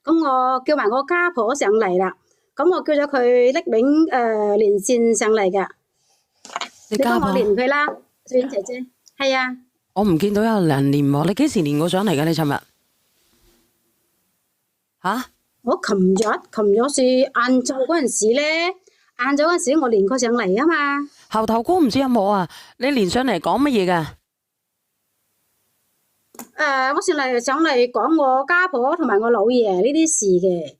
咁我叫埋我家婆上嚟啦。咁我叫咗佢匿名連線上嚟嘅。你幫我連佢啦，小婉姐姐。係啊。我唔見到有人連喎，你幾時連過上嚟嘅？你尋日？吓？我琴日是晏晝嗰陣時咧，晏晝嗰陣時我連過上嚟啊嘛。猴頭菇唔知有冇啊？你連上嚟講乜嘢㗎？我上嚟講我家婆同埋我老爺呢啲事嘅。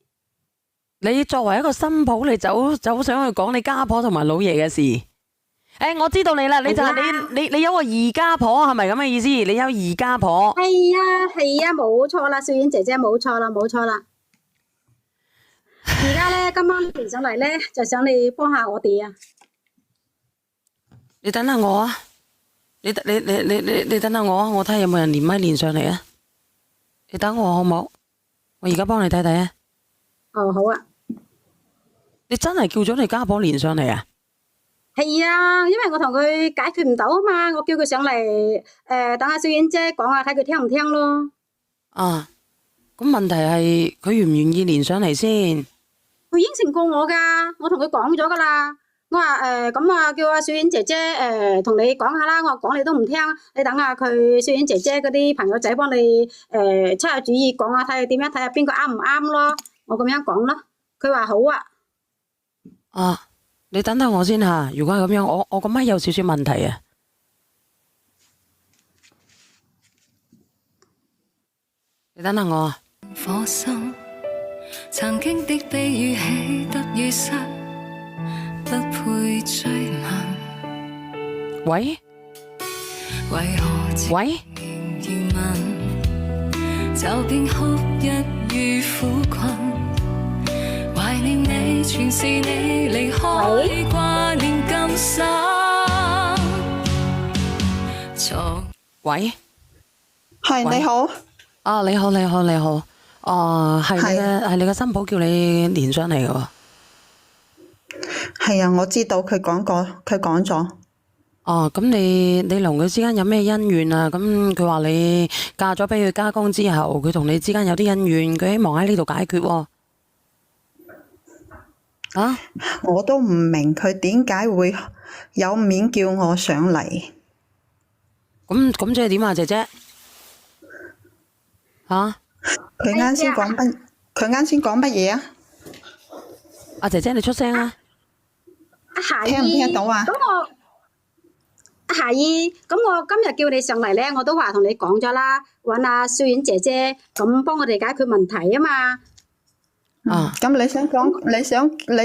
你作為一個新抱，你走想去講你家婆同埋老爺嘅事。我知道你啦，你就係你有個二家婆，係咪咁嘅意思？你有二家婆。係啊，冇錯啦，小婉姐姐冇錯啦。而家咧，今晚連上嚟咧，就想你幫下我哋啊。你等下我啊，你等下我啊，我睇下有冇人連麥連上嚟啊。你等我好冇？我而家幫你睇睇啊。哦，好啊。你真係叫咗你家婆連上嚟啊？係啊，因為我同佢解決唔到啊嘛，我叫佢上嚟，等阿小婉姐講下，睇佢聽唔聽咯。啊，咁問題係佢願唔願意連上嚟先？佢應承過我噶，我同佢講咗噶啦。我話咁啊，叫阿小婉姐姐同你講下啦。我話講你都唔聽，你等下佢小婉姐姐嗰啲朋友仔幫你出下主意，講下睇下點樣，睇下邊個啱唔啱咯。我咁樣講咯，佢話好啊。啊。你等等我先吓，如果係咁樣，我個咪有少少問題啊。你等等我啊。火心曾經的悲與喜得與失，不配追問。喂？為何喂？仍然問，就便哭一於苦困。懷念你，全是你離開，掛念今生。喂，係你好。啊，你好。哦，係你嘅新抱叫你連上嚟嘅喎。係啊，我知道佢講咗。哦，咁你同佢之間有咩恩怨啊？咁佢話你嫁咗俾佢家公之後，佢同你之間有啲恩怨，佢希望喺呢度解決喎。啊！我都唔明佢點解會有面叫我上嚟。咁即係點啊，姐姐？吓？佢啱先講乜嘢啊？阿姐姐，你出聲啊！聽唔聽到啊？夏姨，咁我今日叫你上嚟咧，我都話同你講咗啦，搵阿小婉姐姐咁幫我哋解決問題啊嘛。咁你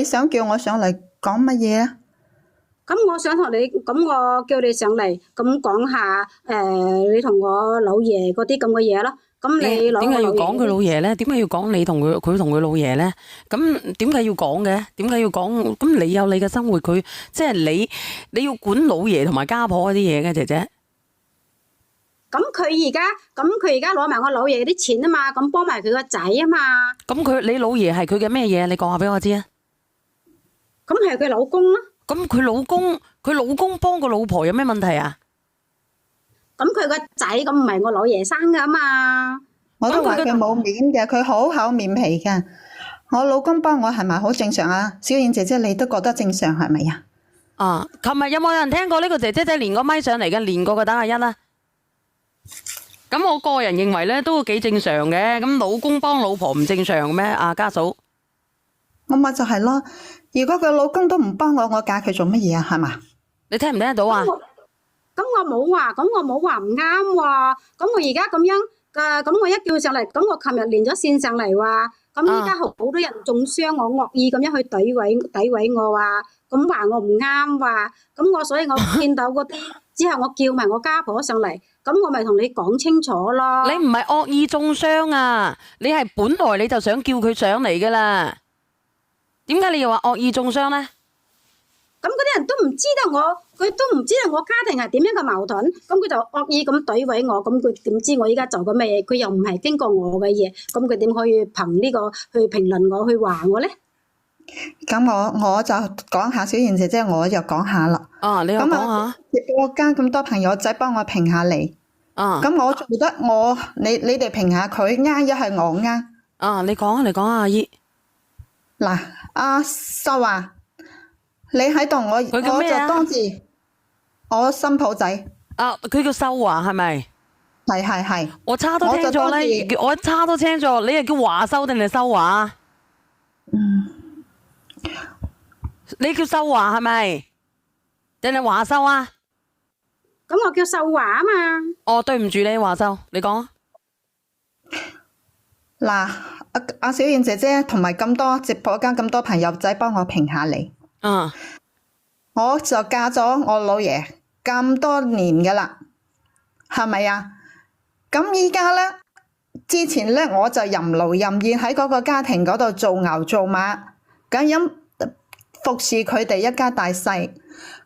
想叫我上嚟講乜嘢啊？咁我想同你，咁我叫你上嚟，咁講下你同我老爺嗰啲咁嘅嘢咯。咁你點解要講佢老爺咧？點解要講你同佢同佢老爺咧？咁點解要講嘅？點解要講？咁你有你嘅生活，佢即係你要管老爺同埋家婆嗰啲嘢嘅，姐姐。咁佢而家攞埋我老爺啲錢啊嘛，咁幫埋佢個仔啊嘛。咁你老爺係佢嘅咩嘢？你講下俾我知啊。咁係佢老公咯。咁佢老公幫個老婆有咩問題啊？咁佢個仔咁唔係我老爺生噶嘛。我都話佢冇面嘅，佢好厚面皮嘅。我老公幫我係咪好正常啊？小燕姐姐，你都覺得正常係咪啊？啊，琴日有冇人聽過呢個姐姐仔連個咪上嚟嘅？連過嘅打下一啦。咁我個人認為咧都幾正常嘅，咁老公幫老婆唔正常咩？啊，家嫂，我咪就係咯。如果佢老公都唔幫我嫁佢做乜嘢啊？係嘛？你聽唔聽得到啊？咁我冇話唔啱喎。咁我而家咁樣咁我一叫上嚟，咁我琴日連咗線上嚟話，咁依家好多人中傷我，惡意咁樣去詆毀我話，咁話我唔啱話，咁所以我見到嗰啲之後，我叫埋我家婆上嚟。咁我咪同你講清楚咯。你唔係惡意中傷啊，你係本來你就想叫佢上嚟噶啦。點解你又話惡意中傷呢？咁嗰啲人都唔知道佢都唔知道我家庭係點樣嘅矛盾，咁佢就惡意咁詆毀我，咁佢點知我依家做緊咩嘢？佢又唔係經過我嘅嘢，咁佢點可以憑呢個去評論我去話我呢？咁我就講下小燕姐姐，我就講下啦。你又講下。我家咁多朋友仔幫我評下你。咁我做得你哋評下佢啱，一係我啱。你講啊，阿姨。嗱，阿秀華，你喺度，我就當住我新抱仔。佢叫秀華係咪？係。我差都聽咗咧，我差都聽咗，你係叫華秀定係秀華？你叫秀華係咪？定係華秀啊？咁我叫秀華啊嘛。對唔住你華秀，你講。嗱，阿小燕姐姐同埋咁多直播間咁多朋友仔幫我評下你。我就嫁咗我老爺咁多年噶啦，係咪啊？咁依家咧，之前咧我就任勞任怨喺嗰個家庭嗰度做牛做馬，咁樣服侍佢哋一家大細。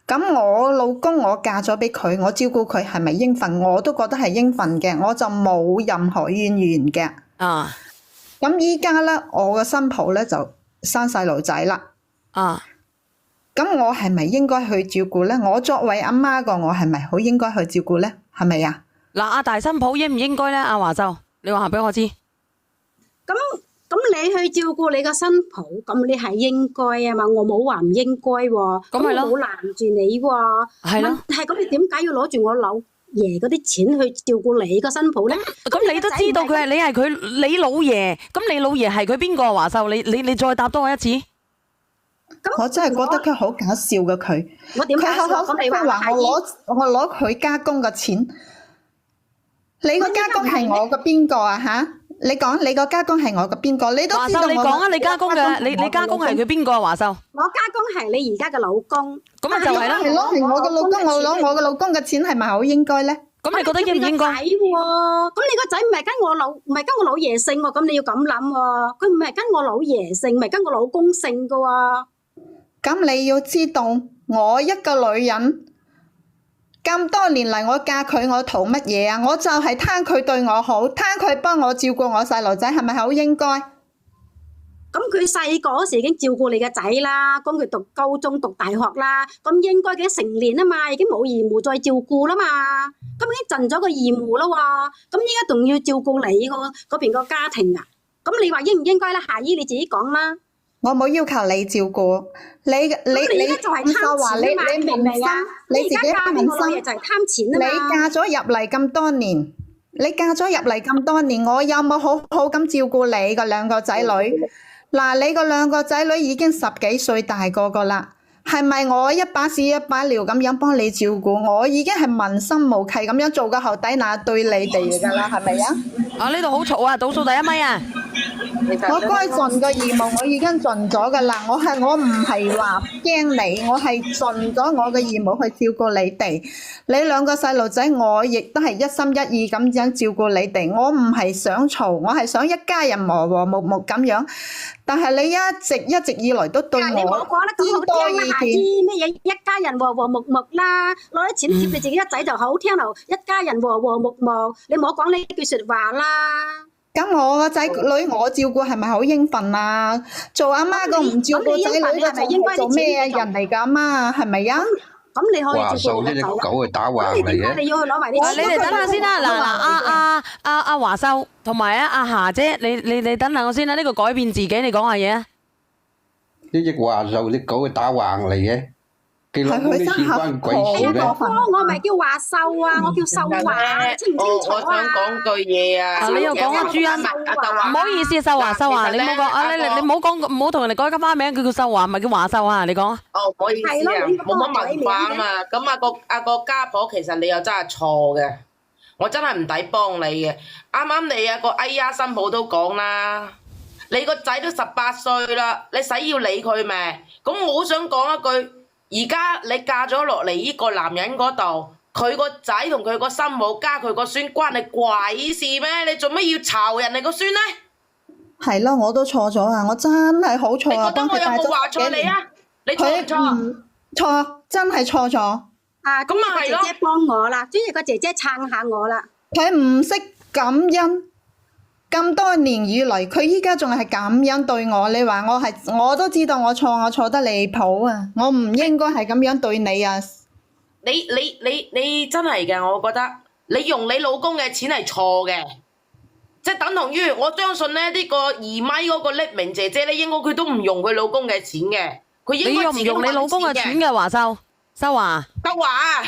咁我老公我嫁咗俾佢，我照顧佢係咪應份？我都覺得係應份嘅，我就冇任何怨言嘅。咁依家咧，我個新抱咧就生細路仔啦。咁我係咪應該去照顧咧？我作為阿媽個，我係咪好應該去照顧咧？係咪啊？嗱，阿大新抱應唔應該咧？阿華秀，你話俾我知。咁你去照顧你個新抱，咁你係應該啊嘛，我冇話唔應該喎。咁我冇攔住你喎。係咯。係咁，你點解要攞住我老爺嗰啲錢去照顧你個新抱咧？咁你都知道佢係你係佢你老爺，咁你老爺係佢邊個啊？華秀，你再答多我一次。我真係覺得佢好搞笑嘅佢。我點解？佢口口話我攞佢家公嘅錢。你個家公係我嘅邊個啊？吓？你講你個家公係我嘅邊個？你都知道我。華秀，你講啊！你家公嘅，你家公係佢邊個啊？華秀。我家公係你而家嘅老公。咁咪就係啦。係我嘅老公，我攞我嘅老公嘅錢係咪好應該咧？咁你覺得應唔應該？咁你個仔唔係跟我老爺姓喎，咁你要咁諗喎。佢唔係跟我老爺姓，唔係跟我老公姓噶喎。咁你要知道，我一個女人咁多年嚟，我嫁佢，我圖乜嘢啊？我就係貪佢對我好，貪佢幫我照顧我細路仔，係咪好應該？咁佢細個嗰時已經照顧你嘅仔啦，供佢讀高中、讀大學啦，咁應該嘅成年啊嘛，已經冇義務再照顧啦嘛，咁已經盡咗個義務啦喎，咁依家仲要照顧你嗰邊個家庭啊？咁你話應唔應該咧？夏姨你自己講啦。我冇要求你照顧，你就係貪錢啊嘛，明唔明啊？你自己嫁俾我老爺就係貪錢啊嘛。你嫁咗入嚟咁多年，我有冇好好咁照顧你個兩個仔女？嗱，你個兩個仔女已經10幾歲大個啦，係咪我一把屎一把尿咁樣幫你照顧？我已經係問心無愧咁樣做個後底乸對你哋噶啦，係咪啊？呢度好嘈啊！倒數第一咪啊！我該盡嘅義務我已經盡咗噶啦，我唔係話驚你，我係盡咗我嘅義務去照顧你哋。你兩個細路仔，我亦都係一心一意咁樣照顧你哋。我唔係想嘈，我係想一家人和和睦睦咁樣。但係你一直以來都對我諸多意見。咩嘢一家人和和睦睦啦，攞啲錢貼你自己個仔就好聽咯，一家人和和睦睦，你唔好講呢句說話啦。咁我個仔女我照顧係咪好應份啊？做阿媽個唔照顧仔女個係做咩人嚟噶？阿媽係咪啊？咁你可以照顧華秀呢隻狗係打橫嚟嘅。你要去攞埋啲錢。你哋等下先啦。阿華秀同埋阿霞姐，你等下我先啦。呢個改變自己，你講下嘢啊。呢隻華秀隻狗係打橫嚟嘅。係佢真係我咪叫華秀啊，我叫秀華，清唔清楚啊？我想講句嘢啊！你又講啊，朱茵，唔好意思，秀華，你唔好講你唔好講，唔好同人哋改個花名，佢叫秀華，唔係叫華秀啊！你講。唔好意思啊，冇乜文化啊嘛。咁個家婆其實你又真係錯嘅，我真係唔抵幫你嘅。啱啱你個哎呀新抱都講啦，你個仔都18歲啦，你使要理佢咩？咁我好想講一句。而家你嫁咗落嚟呢個男人嗰度，佢個仔同佢個新抱加佢個孫關你鬼事咩？你做咩要巢人哋個孫呢？係咯，我都錯咗啊！我真係好錯啊！你覺得我有冇話錯你啊？你錯唔錯？錯，真係錯咗。啊，咁啊係咯，姐姐幫我啦，專業個姐姐撐下我啦。佢唔識感恩。咁多年以嚟，佢依家仲係咁樣對我，你話我都知道我錯得離譜啊！我唔應該係咁樣對你啊！你真係嘅，我覺得你用你老公嘅錢係錯嘅，即係等同於我相信咧呢個二米嗰個匿名姐姐咧，應該佢都唔用佢老公嘅錢嘅，佢應該自己用你老公嘅錢嘅華秀華。德華，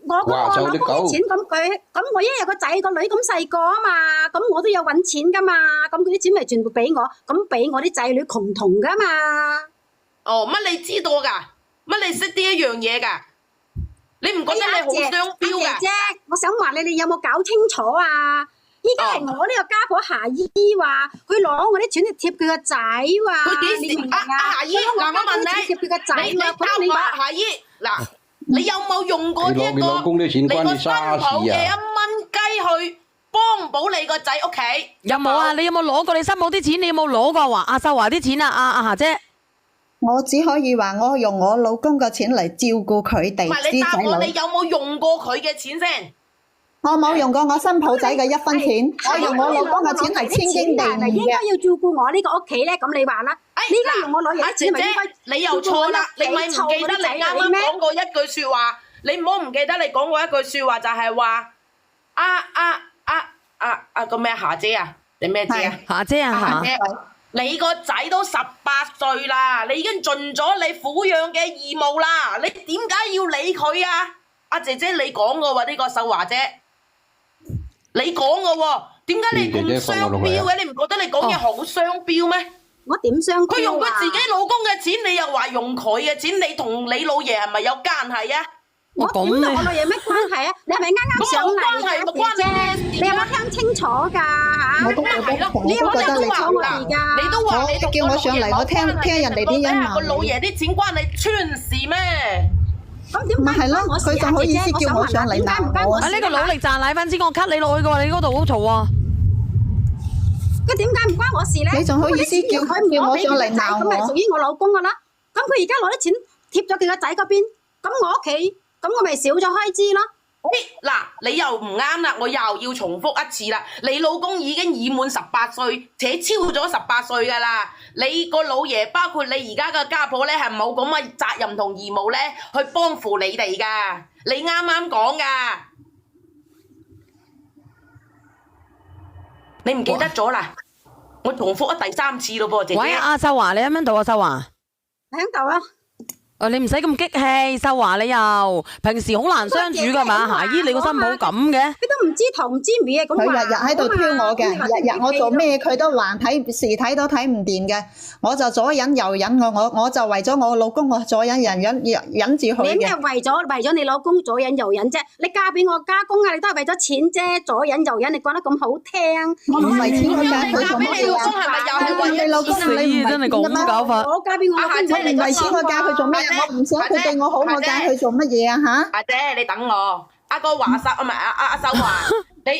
我講我老公嘅錢，咁我一日個仔個女咁細個啊嘛，咁我都有揾錢噶嘛，咁佢啲錢咪全部俾我，咁俾我啲仔女窮同噶嘛。哦，乜你知道㗎？乜你識呢一樣嘢㗎？你唔覺得你好雙標㗎？姐姐，我想話你有冇搞清楚啊？依家係我呢個家婆夏姨話，佢攞我啲錢嚟貼佢個仔話。佢幾時？夏姨，嗱我問你，貼佢個仔你夏姨，嗱你有冇用過呢一個你個新抱嘅1蚊雞去幫補你個仔屋企？有冇啊？你有冇攞過你新抱啲錢？你有冇攞過阿秀華啲錢啊？阿夏姐。我只可以話我用我老公嘅錢嚟照顧佢哋啲仔女。你答我，你有冇用過佢嘅錢先？我冇用過我新抱仔嘅1分錢，我用我老公嘅錢係千經地義嘅。應該要照顧我呢個屋企咧，咁你話啦？呢家用我女人錢咪應該？你又錯啦！你咪唔記得你啱啱講過一句説話？你唔好唔記得你講過一句説話，就係話個咩夏姐啊？定咩姐啊？夏姐啊，夏姐。你個仔都18歲啦，你已經盡咗你撫養嘅義務啦，你點解要理佢啊？阿姐姐你講嘅喎，呢個秀華姐，你講嘅喎，點解你咁雙標嘅？你唔覺得你講嘢好雙標咩？我點雙標啊？佢用佢自己老公嘅錢，你又話用佢嘅錢，你同你老爺係咪有關係啊？我點同我老爺咩關係啊？你係咪啱啱上嚟嘅啫？你有冇聽清楚㗎嚇？我都覺得你都話㗎，你都話你叫我上嚟，我聽人哋啲陰謀。個老爺啲錢關你穿事咩？咁點解關我事啊？佢仲好意思叫我上嚟鬧我？呢個努力賺奶粉錢，我 cut 你落去嘅喎，你嗰度好嘈啊！佢點解唔關我事咧？你仲好意思叫我上嚟鬧我？咁咪屬於我老公㗎啦。咁佢而家攞啲錢貼咗佢個仔嗰邊，咁我屋企。咁我咪少咗開支咯。嗱，你又唔啱啦，我又要重複一次啦。你老公已經已滿18歲，且超咗18歲㗎啦。你個老爺包括你而家嘅家婆咧，係冇咁嘅責任同義務咧，去幫扶你哋㗎。你啱啱講㗎，你唔記得咗啦？我重複咗第3次咯噃，姐姐。喂，阿秀華，你喺邊度啊？秀華喺度啊。你唔使咁激氣，秀華你又平時好難相處噶嘛？夏姨你個新抱咁嘅，佢都唔知頭唔知尾啊！咁佢日日喺度挑我嘅，日我做咩佢都話睇都睇唔掂嘅，我就左忍右忍，我就為咗我老公，我左忍忍住佢嘅。你咩為咗你老公左忍右忍啫？你嫁俾我家公啊，你都係為咗錢啫，左忍右忍，你講得咁好聽。我唔係錢，我嫁佢做乜嘢啊？係咪又係為你老公你真係咁搞法？我嫁俾我老公，我唔係錢，我嫁佢做咩？我唔想佢對我好，我嫁佢做乜嘢啊？吓！阿姐，你等我。阿個華秀唔係阿秀華，你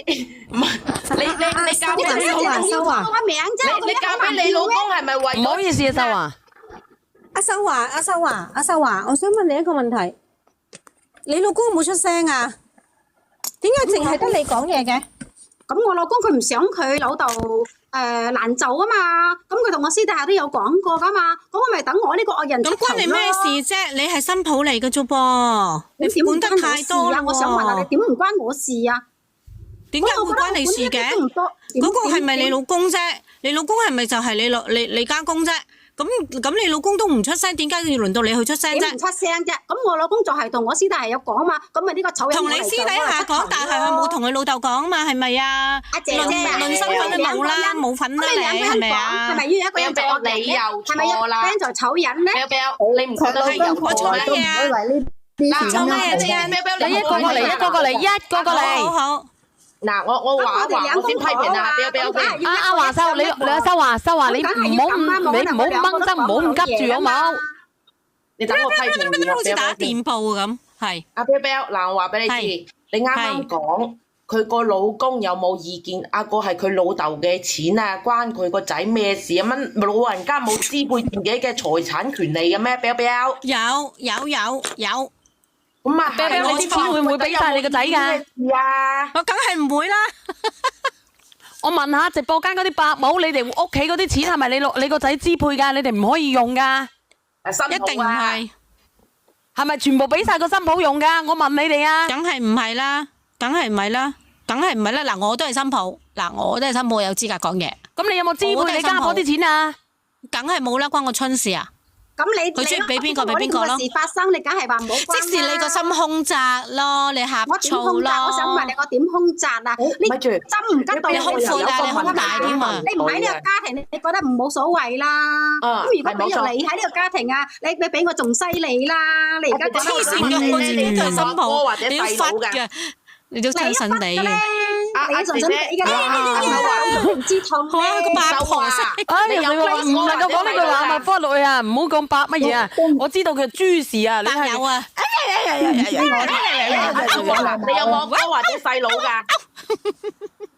唔係你嫁俾你老公，秀華個名啫。你嫁俾你老公係咪為？唔好意思啊，秀華。阿秀華，我想問你一個問題，你老公冇出聲啊？點解淨係得你講嘢嘅？咁我老公佢唔想佢老豆難做啊嘛，咁佢同我私底下都有講過噶嘛，咁我咪等我呢個惡人出頭咯。咁關你咩事啫？你係新抱嚟嘅啫噃，你管得太多啦。我想問下你點唔關我事啊？點解會關你事嘅？嗰個係咪你老公啫？你老公係咪就係你家公啫？咁你老公都唔出聲，點解要輪到你去出聲啫？點唔出聲啫？咁我老公就係同我私底下有講嘛，咁咪呢個醜人同你私底下講，但係佢冇同佢老豆講嘛，係咪啊？阿姐姐，論身份都冇啦，冇份啦，你係咪啊？係咪要一個人做惡人咧？係咪一個人做醜人咧？你唔覺得你有我錯乜嘢啊？嗱，錯乜嘢啫？你一個個嚟，一個個嚟。好。嗱，我話我先批評啊，阿華秀，你阿秀華，你唔好掹得，唔好咁急住好冇？你等我批評好似打電報咁，係。阿彪彪，嗱，我話俾你知，你啱啱講佢個老公有冇意見？阿個係佢老豆嘅錢啊，關佢個仔咩事啊？乜老人家冇支配自己嘅財產權利嘅咩？彪彪，有。咁啊，你啲錢會唔會俾晒你個仔㗎？我梗係唔會啦。我問下直播間嗰啲伯母，你哋屋企嗰啲錢係咪你個仔支配㗎？你哋唔可以用㗎。一定唔係。係咪全部俾晒個新抱用㗎？我問你哋啊。梗係唔係啦。梗係唔係啦，嗱，我都係新抱，有資格講嘢。咁你有冇支配你家婆啲錢啊？梗係冇啦，關我春事啊！咁你佢中意俾邊個俾邊個咯？事發生，你梗係話唔好關啦。即使你個心胸窄咯，你呷醋咯。我想問你，我點胸窄啊？你針唔吉到你胸闊啊，你胸大添啊！你唔喺呢個家庭，你覺得唔冇所謂啦。咁如果俾咗你喺呢個家庭啊，你比我仲犀利啦！你而家黐線嘅，我自己都係新抱，你要忽嘅，你都親身地嘅。你仲想俾㗎？唔知痛咩？個八婆識。你唔能夠講呢句話嘛，科女啊，唔好講八乜嘢啊！我知道佢豬事啊，你係有啊！你有冇哥或者細佬㗎？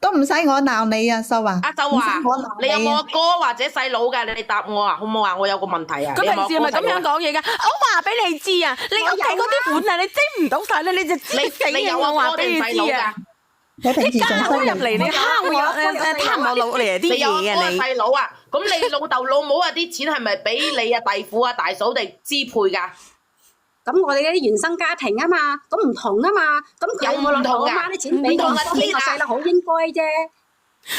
都唔使我鬧你啊，秀華。阿秀華，你有冇哥或者細佬㗎？你答我啊，好唔好啊？我有個問題啊。咁平時係咪咁樣講嘢㗎？我話俾你知啊，你屋企嗰啲款啊，你蒸唔到晒咧，你就死嘅。我話俾你知啊。你平時仲入嚟，你蝦我貪我老爺啲嘢啊！你細佬啊，咁你老豆老母啊啲錢係咪俾你啊弟婦啊大嫂哋支配㗎？咁我哋嗰啲原生家庭啊嘛，咁唔同啊嘛，咁有我老豆我媽啲錢俾我，呢個細佬好應該啫。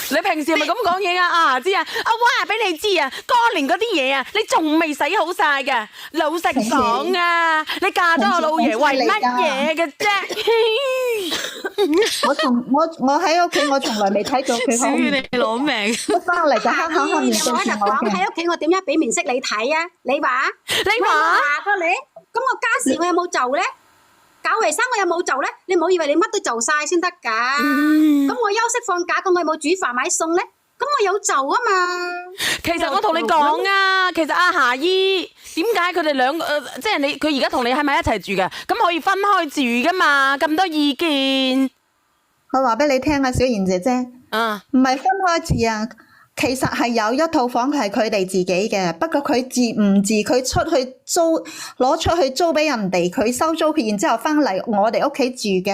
你平時係咪咁講嘢啊？知啊？話俾你知啊，過年嗰啲嘢啊，你仲未使好晒㗎。老實講啊，你嫁咗我老爺為乜嘢嘅啫？我喺屋企，我從來未睇過佢。小雨你攞命！一翻嚟就黑口黑面對住我嘅。喺屋企我點樣俾面色你睇啊？你話？你話？咁我家事我有冇做咧？搞衛生我有冇做咧？你唔好以為你乜都做晒先得㗎。咁我休息放假，咁我有冇煮飯買餸咧？咁我有做啊嘛。其實我同你講啊，其實阿霞姨點解佢哋兩個即係佢而家同你喺埋一齊住嘅，咁可以分開住㗎嘛？咁多意見。我話俾你聽啊，小賢姐姐，唔係分開住啊。其實係有一套房係佢哋自己嘅，不過佢自唔自佢出去租，攞出去租俾人哋，佢收租，然之後翻嚟我哋屋企住嘅。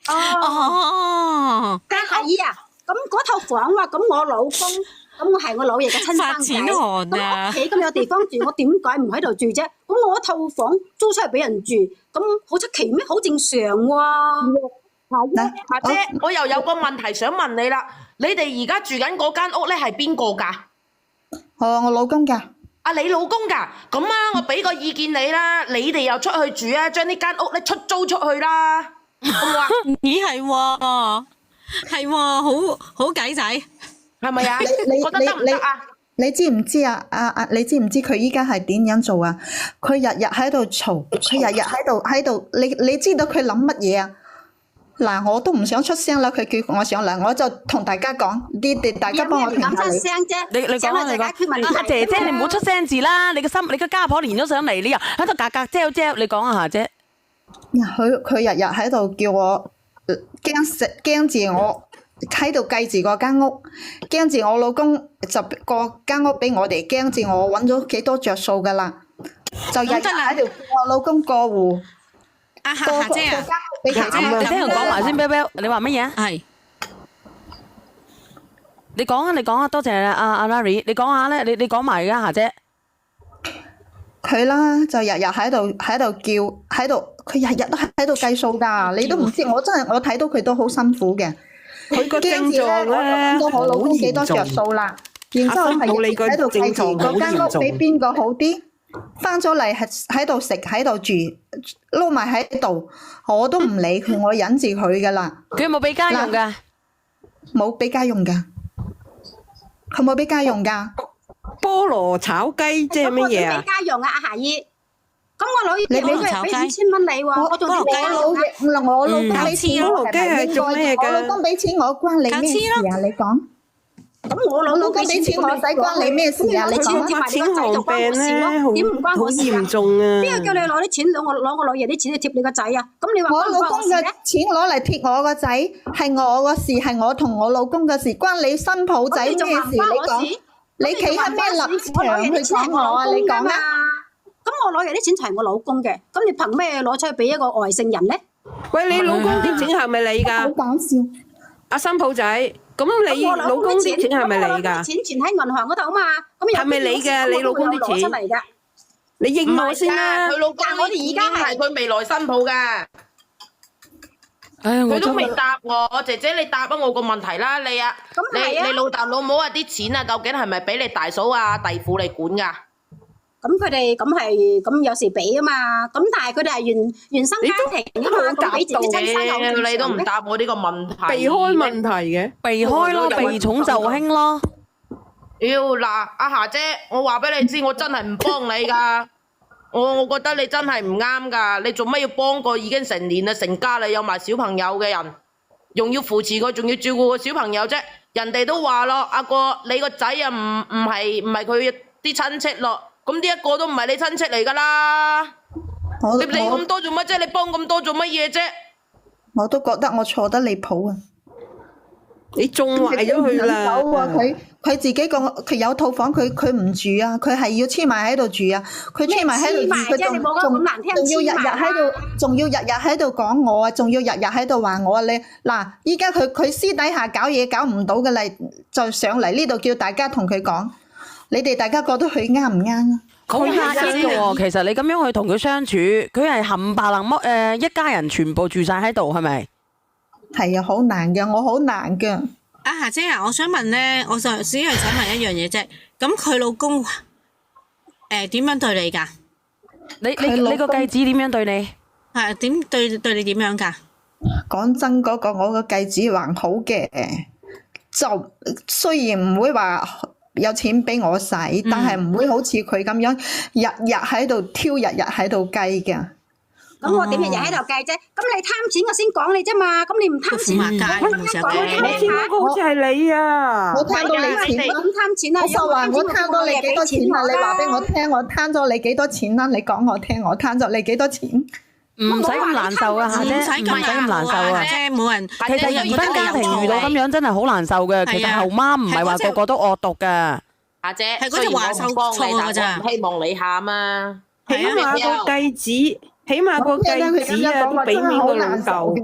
阿姨啊，咁嗰套房話，咁我老公，咁我係我老爺嘅親生仔，咁屋企咁有地方住，我點解唔喺度住啫？咁我套房租出嚟俾人住，咁好出奇咩？好正常喎。阿姐，我又有個問題想問你啦。你哋而家住緊嗰間屋咧係邊個㗎？我老公㗎。你老公㗎？咁啊，我俾個意見你啦，你哋又出去住啊，將呢間屋咧出租出去啦，好唔好啊？咦係喎，係喎，好計仔，係咪啊？你覺得得唔得啊？你知唔知啊？你知唔知佢依家係點樣做啊？佢日日喺度嘈，佢日日喺度，你知道佢諗乜嘢啊？嗱，我都唔想出聲啦，佢叫我上嚟，我就同大家講，大家幫我評下你。你講啊，你講。阿姐姐，你唔好出聲字啦，你個家婆連咗上嚟，你又喺度格啫啫，你講啊，霞姐。佢日日喺度叫我驚住我喺度計住嗰間屋，驚住我老公就個間屋俾我哋，驚住我揾咗幾多着數噶啦，就日日喺度叫我老公過戶。阿霞姐啊，你聽人講埋先，彪彪，你話乜嘢啊？係，你講啊，多謝阿 Larry， 你講下咧，你講埋而家霞姐。佢啦就日日喺度叫，佢日日都喺度計數噶，你都唔知，我睇到佢都好辛苦嘅。佢個症狀咧，我老公幾多着數啦，然之後係喺度計住嗰間屋俾邊個好啲。翻咗嚟係喺度食喺度住撈埋喺度，我都唔理佢，我忍住佢噶啦。佢有冇俾家用噶？冇俾家用噶，佢冇俾家用噶。菠蘿炒雞即係乜嘢啊？俾家用啊，阿霞姨。咁我老爺你俾5000蚊你喎，我仲要俾我老公俾錢我係咪應該？我老公俾錢我關你咩事啊？你講。咁我老公俾錢我使關你咩事啊？你講啊！錢寒病咧，好嚴重啊！邊個叫你攞啲錢攞我老爺啲錢去貼你個仔啊？咁你話我老公嘅錢攞嚟貼我個仔，係我個事，係我同我老公嘅事，關你新抱仔咩事？你講，你企喺咩立場去講我啊？你講啊！咁我老爺啲錢就係我老公嘅，咁你憑咩攞出去俾一個外姓人咧？喂，你老公啲錢係咪你㗎？好搞笑！阿新抱仔。咁你老公啲錢係咪你㗎？錢存喺銀行嗰度啊嘛，咁係咪你嘅？你老公啲錢出嚟㗎？你應我先啦！佢老公我哋而家係佢未來新抱㗎。佢都未答我，姐姐你答咗我個問題啦，你老豆老母啲錢啊，究竟係咪俾你大嫂啊弟婦嚟管㗎？咁佢哋咁有時俾啊嘛，咁但係佢哋係原生家庭啊嘛，咁俾自己親生有你都唔答我呢個問題，避開問題嘅，避開咯，避重就輕咯。嗱，阿霞姐，我話俾你知，我真係唔幫你㗎。我覺得你真係唔啱㗎，你做乜要幫個已經成年啦、成家啦、有埋小朋友嘅人，仲要扶持佢，仲要照顧個小朋友啫？人哋都話咯，阿哥你個仔啊唔係佢啲親戚咯，咁呢一個都唔係你親戚嚟㗎啦。你咁多做乜啫？你幫咁多做乜嘢啫？我都覺得我錯得離譜啊！你縱壞咗佢啦！佢自己佢有套房，佢唔住啊！佢係要黐埋喺度住啊！佢黐埋喺度住，佢仲要日日喺度講我啊！仲要日日喺度話我啊！你嗱，依家佢私底下搞嘢搞唔到嘅嚟，就上嚟呢度叫大家同佢講，你哋大家覺得佢啱唔啱啊？好壓抑嘅喎，其實你咁樣去同佢相處，佢係冚唪唥一家人全部住晒喺度，係咪？係啊，好難嘅，我好難嘅。阿霞姐啊，我想問咧，我就只係想問一樣嘢啫。咁佢老公點樣對你㗎？你個繼子點樣對你？係點對你點樣㗎？講真嗰個，我個繼子還好嘅，就雖然唔會話有錢俾我使，但係唔會好似佢咁樣日日喺度挑，日日喺度計嘅。咁我點日日喺度計啫？咁你貪錢我先講你啫嘛，咁你唔貪錢，我見嗰個好似係你啊！我貪到你錢，咁貪錢啊！我就話我貪咗你幾多錢啊？你話俾我聽，我貪咗你幾多錢啦？你講我聽，我貪咗你幾多錢？唔使咁難受啊，姐，唔使咁難受啊！冇人，其實原生家庭遇到咁樣真係好難受嘅。其實後媽唔係話個個都惡毒㗎。阿姐，係嗰隻話受錯㗎咋，唔希望你喊啊！起碼個繼子。起碼個繼子啊，都俾面個老豆。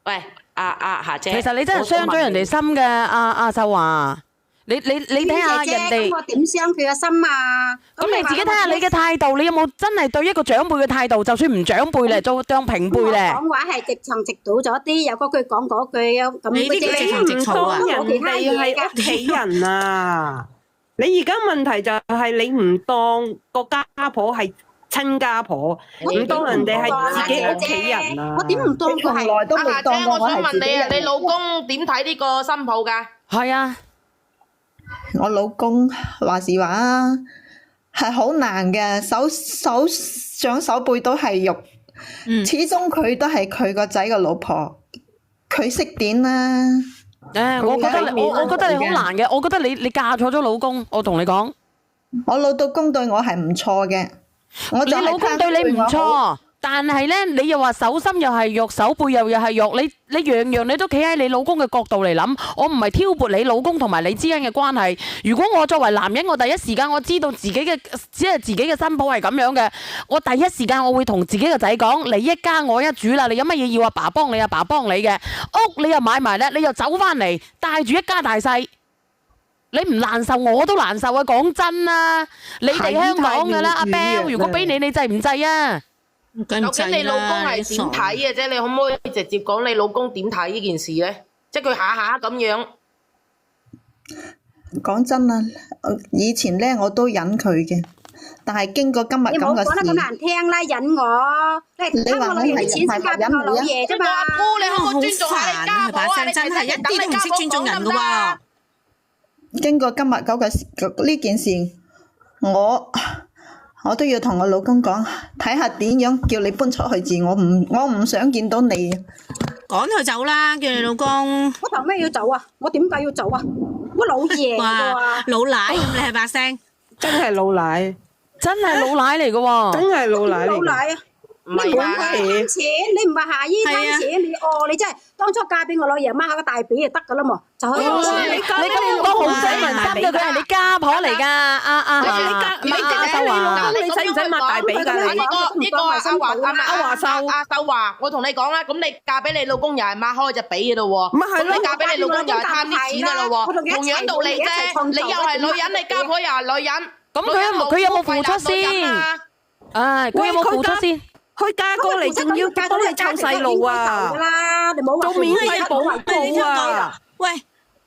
喂，阿霞姐，其實你真係傷咗人哋心嘅，阿秀華。你睇下人哋。我點傷佢嘅心啊？咁你自己睇下你嘅態度，你有冇真係對一個長輩嘅態度？就算唔長輩咧，做當平輩咧。講話係直腸直到咗啲，有嗰句講嗰句咁。你呢啲直腸直肚啊？人哋係屋企人啊！你而家問題就係你唔當個家婆係親家婆，唔當人哋係自己屋企人啊！我點唔當佢係？阿霞姐，我想問你啊，你老公點睇呢個新抱㗎？係啊，我老公話時話啊，係好難嘅，手掌手背都係肉，始終佢都係佢個仔嘅老婆，佢識點啦。我覺得你好難嘅，我覺得你嫁錯咗老公，我同你講，我老公對我係唔錯嘅。你老公對你唔錯，但係咧，你又話手心又係肉，手背又係肉，你樣樣你都企喺你老公嘅角度嚟諗。我唔係挑撥你老公同埋你之間嘅關係。如果我作為男人，我第一時間我知道只係自己嘅新抱係咁樣嘅，我第一時間我會同自己個仔講：你一家我一主啦，你有乜嘢要阿爸幫你，阿爸幫你嘅屋你又買埋咧，你又走翻嚟帶住一家大細。你唔難受，我都難受啊！講真啦，你哋香港噶啦，阿 Bell，如果俾你制唔制啊？究竟你老公係點睇嘅啫？你可唔可以直接講你老公點睇呢件事咧？即係佢下下咁樣。講真啊，以前咧我都忍佢嘅，但係經過今日咁嘅事，你唔好講得咁難聽啦，忍我。你話我係啲錢先嫁俾我老爺啫嘛？阿姑，你可唔可以尊重下你家婆啊？真係一啲都唔識尊重人噶喎。經過今日呢件事，我都要同我老公講，睇下點樣叫你搬出去住，我唔想見到你。趕佢走啦，叫你老公。我憑咩要走啊？我點解要走啊？我老爺㗎，老奶咁你係把聲，真係老奶，真係老奶嚟㗎喎，真係老奶嚟。老奶啊！你唔係貪錢，你唔係下醫貪錢，你真係當初嫁俾我老爺媽下個大髀就得噶啦嘛，就可以。你咁講好死民心嘅，佢係你家婆嚟噶，阿秀華，你使唔使擘大髀噶？呢個阿秀華，我同你講啦，咁你嫁俾你老公又係擘開隻髀嘅咯喎，咪係咯，你嫁俾你老公又係貪啲錢嘅咯喎，同樣道理啫，你又係女人，你家婆又係女人，咁佢有冇付出先？佢有冇付出先？佢嫁過嚟仲要幫你湊細路啊，做免費保姆啊！喂，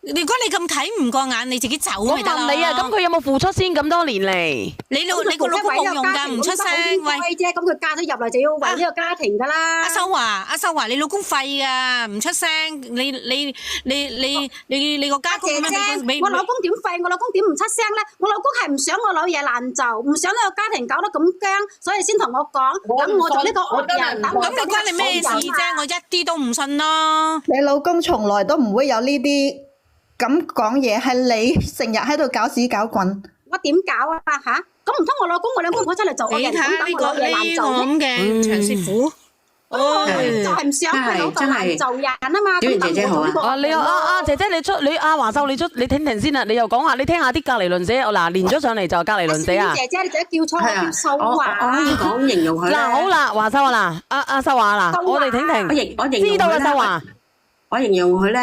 如果你咁睇唔過眼，你自己走我咪得咯。問你啊，咁佢有冇付出先咁多年嚟？你個老公冇用㗎，唔出聲。喂，啫，咁佢嫁咗入嚟就要為呢個家庭㗎啦。阿秀華，你老公廢㗎，唔出聲。你個家公咁樣，我老公點廢？我老公點唔出聲咧？我老公係唔想我老爺難做，唔想呢個家庭搞得咁僵，所以先同我講，等我做呢個惡人。咁你關你咩事啫？我一啲都唔信咯。你老公從來都唔會有呢啲咁講嘢，係你成日喺度搞屎搞棍。我點搞啊吓？咁唔通我老公我兩公婆出嚟做惡人，咁等我老爺難做咩？咁嘅長師傅。就係唔想佢老豆難做人啊嘛。小圓姐姐好啊！你姐姐你阿華秀你聽停先啦，你又講下，你聽下啲隔離鄰舍，嗱連咗上嚟就隔離鄰舍啊。姐姐你自己叫錯，我叫秀華。我可以講形容佢咧。嗱好啦，華秀啊嗱，阿秀華嗱，我哋聽停。我形容知道啦，秀華。我形容佢咧，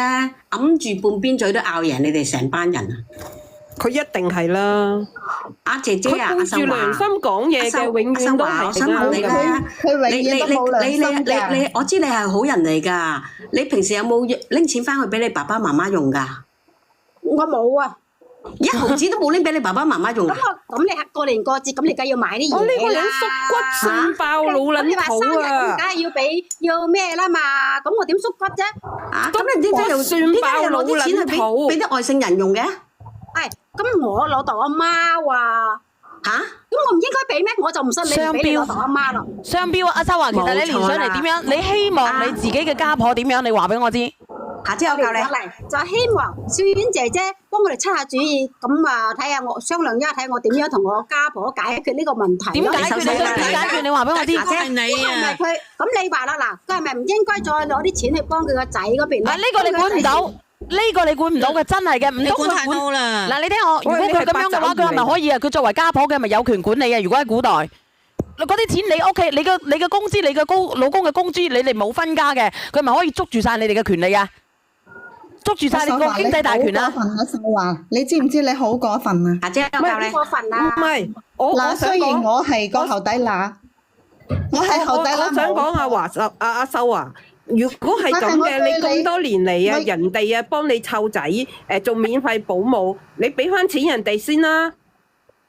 揞住半邊嘴都咬贏你哋成班人啊！佢一定係啦。阿姐姐啊，佢顧住良心講嘢嘅，永遠都係想問你咧，佢永遠都冇良心㗎。你，我知你係好人嚟㗎。你平時有冇拎錢翻去俾你爸爸媽媽用㗎？我冇啊。1毫子都冇拎俾你爸爸媽媽用。咁你過年過節咁，你梗要買啲嘢啦。我呢個人縮骨算爆老撚肚啊！梗係要咩啦嘛？咁我點縮骨啫？咁你點解又攞啲錢去俾啲外姓人用嘅？咁我老豆阿媽話咁我唔應該俾咩？我就唔信你唔俾你老豆阿媽咯。雙標啊！阿秀華，其實你連上嚟點樣？你希望你自己嘅家婆點樣？你話俾我知。下次我教你。就希望小婉姐姐幫我哋出下主意，咁啊睇下我商量一下，睇我點樣同我家婆解決呢個問題。點解決？點解決？你話俾我知。係你啊！咁你話啦嗱，佢係咪唔應該再攞啲錢去幫佢個仔嗰邊？呢個你管唔到。呢個你管唔到嘅，真係嘅，唔通管太多啦。嗱，你聽我，如果佢咁樣嘅話，佢係咪可以啊？佢作為家婆嘅，咪有權管理啊？如果喺古代，嗰啲錢你屋企，你嘅工資，你嘅老公嘅工資，你哋冇分家嘅，佢咪可以捉住晒你哋嘅權利啊？捉住晒你個經濟大權啊！秀華，你知唔知你好過分啊？阿姐，我教你。過分啊！唔係，我雖然我係個後底乸，我係後底乸。我想講阿秀華。如果係咁嘅，你咁多年嚟啊，人哋啊幫你湊仔，做免費保姆，你俾翻錢人哋先啦。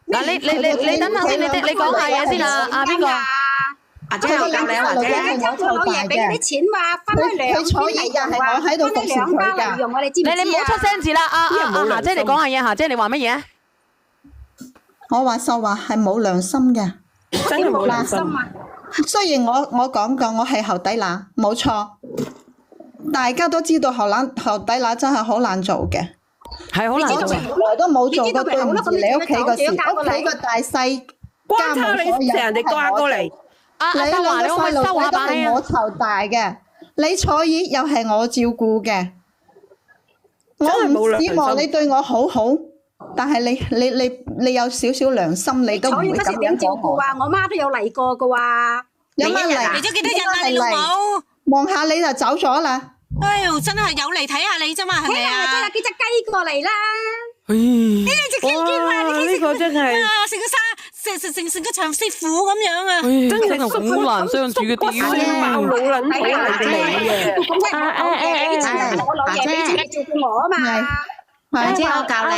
嗱，你等下先，你講下嘢先啦。阿邊個？阿姐我教你啊，或者我老爺俾啲錢話分開兩邊係我喺度服侍佢㗎。你唔好出聲字啦，阿霞姐你講下嘢，霞姐你話乜嘢？我話秀華係冇良心嘅，真係冇良心啊！雖然我講過我係後底乸，冇錯，大家都知道後底乸真係好難做嘅，係好難做。從來都冇做過對唔住你屋企個事，屋企個大細關差你成人哋掛過嚟。你兩個細路仔都係我湊大嘅，你坐月又係我照顧嘅，我唔指望你對我好好。但係你有少少良心，你都唔會咁樣照顧啊！我媽都有嚟過噶喎。有乜嚟？嚟咗幾多日啊？你老母望下你就走咗啦。哎呦，真係有嚟睇下你啫嘛，係咪啊？真係幾隻雞過嚟啦！呢隻雞叫啊！呢個真係成個長師傅咁樣啊！真係好難相處嘅啲爆老撚肚嚟嘅。我老爺俾錢你照顧我啊嘛。阿姐我教你，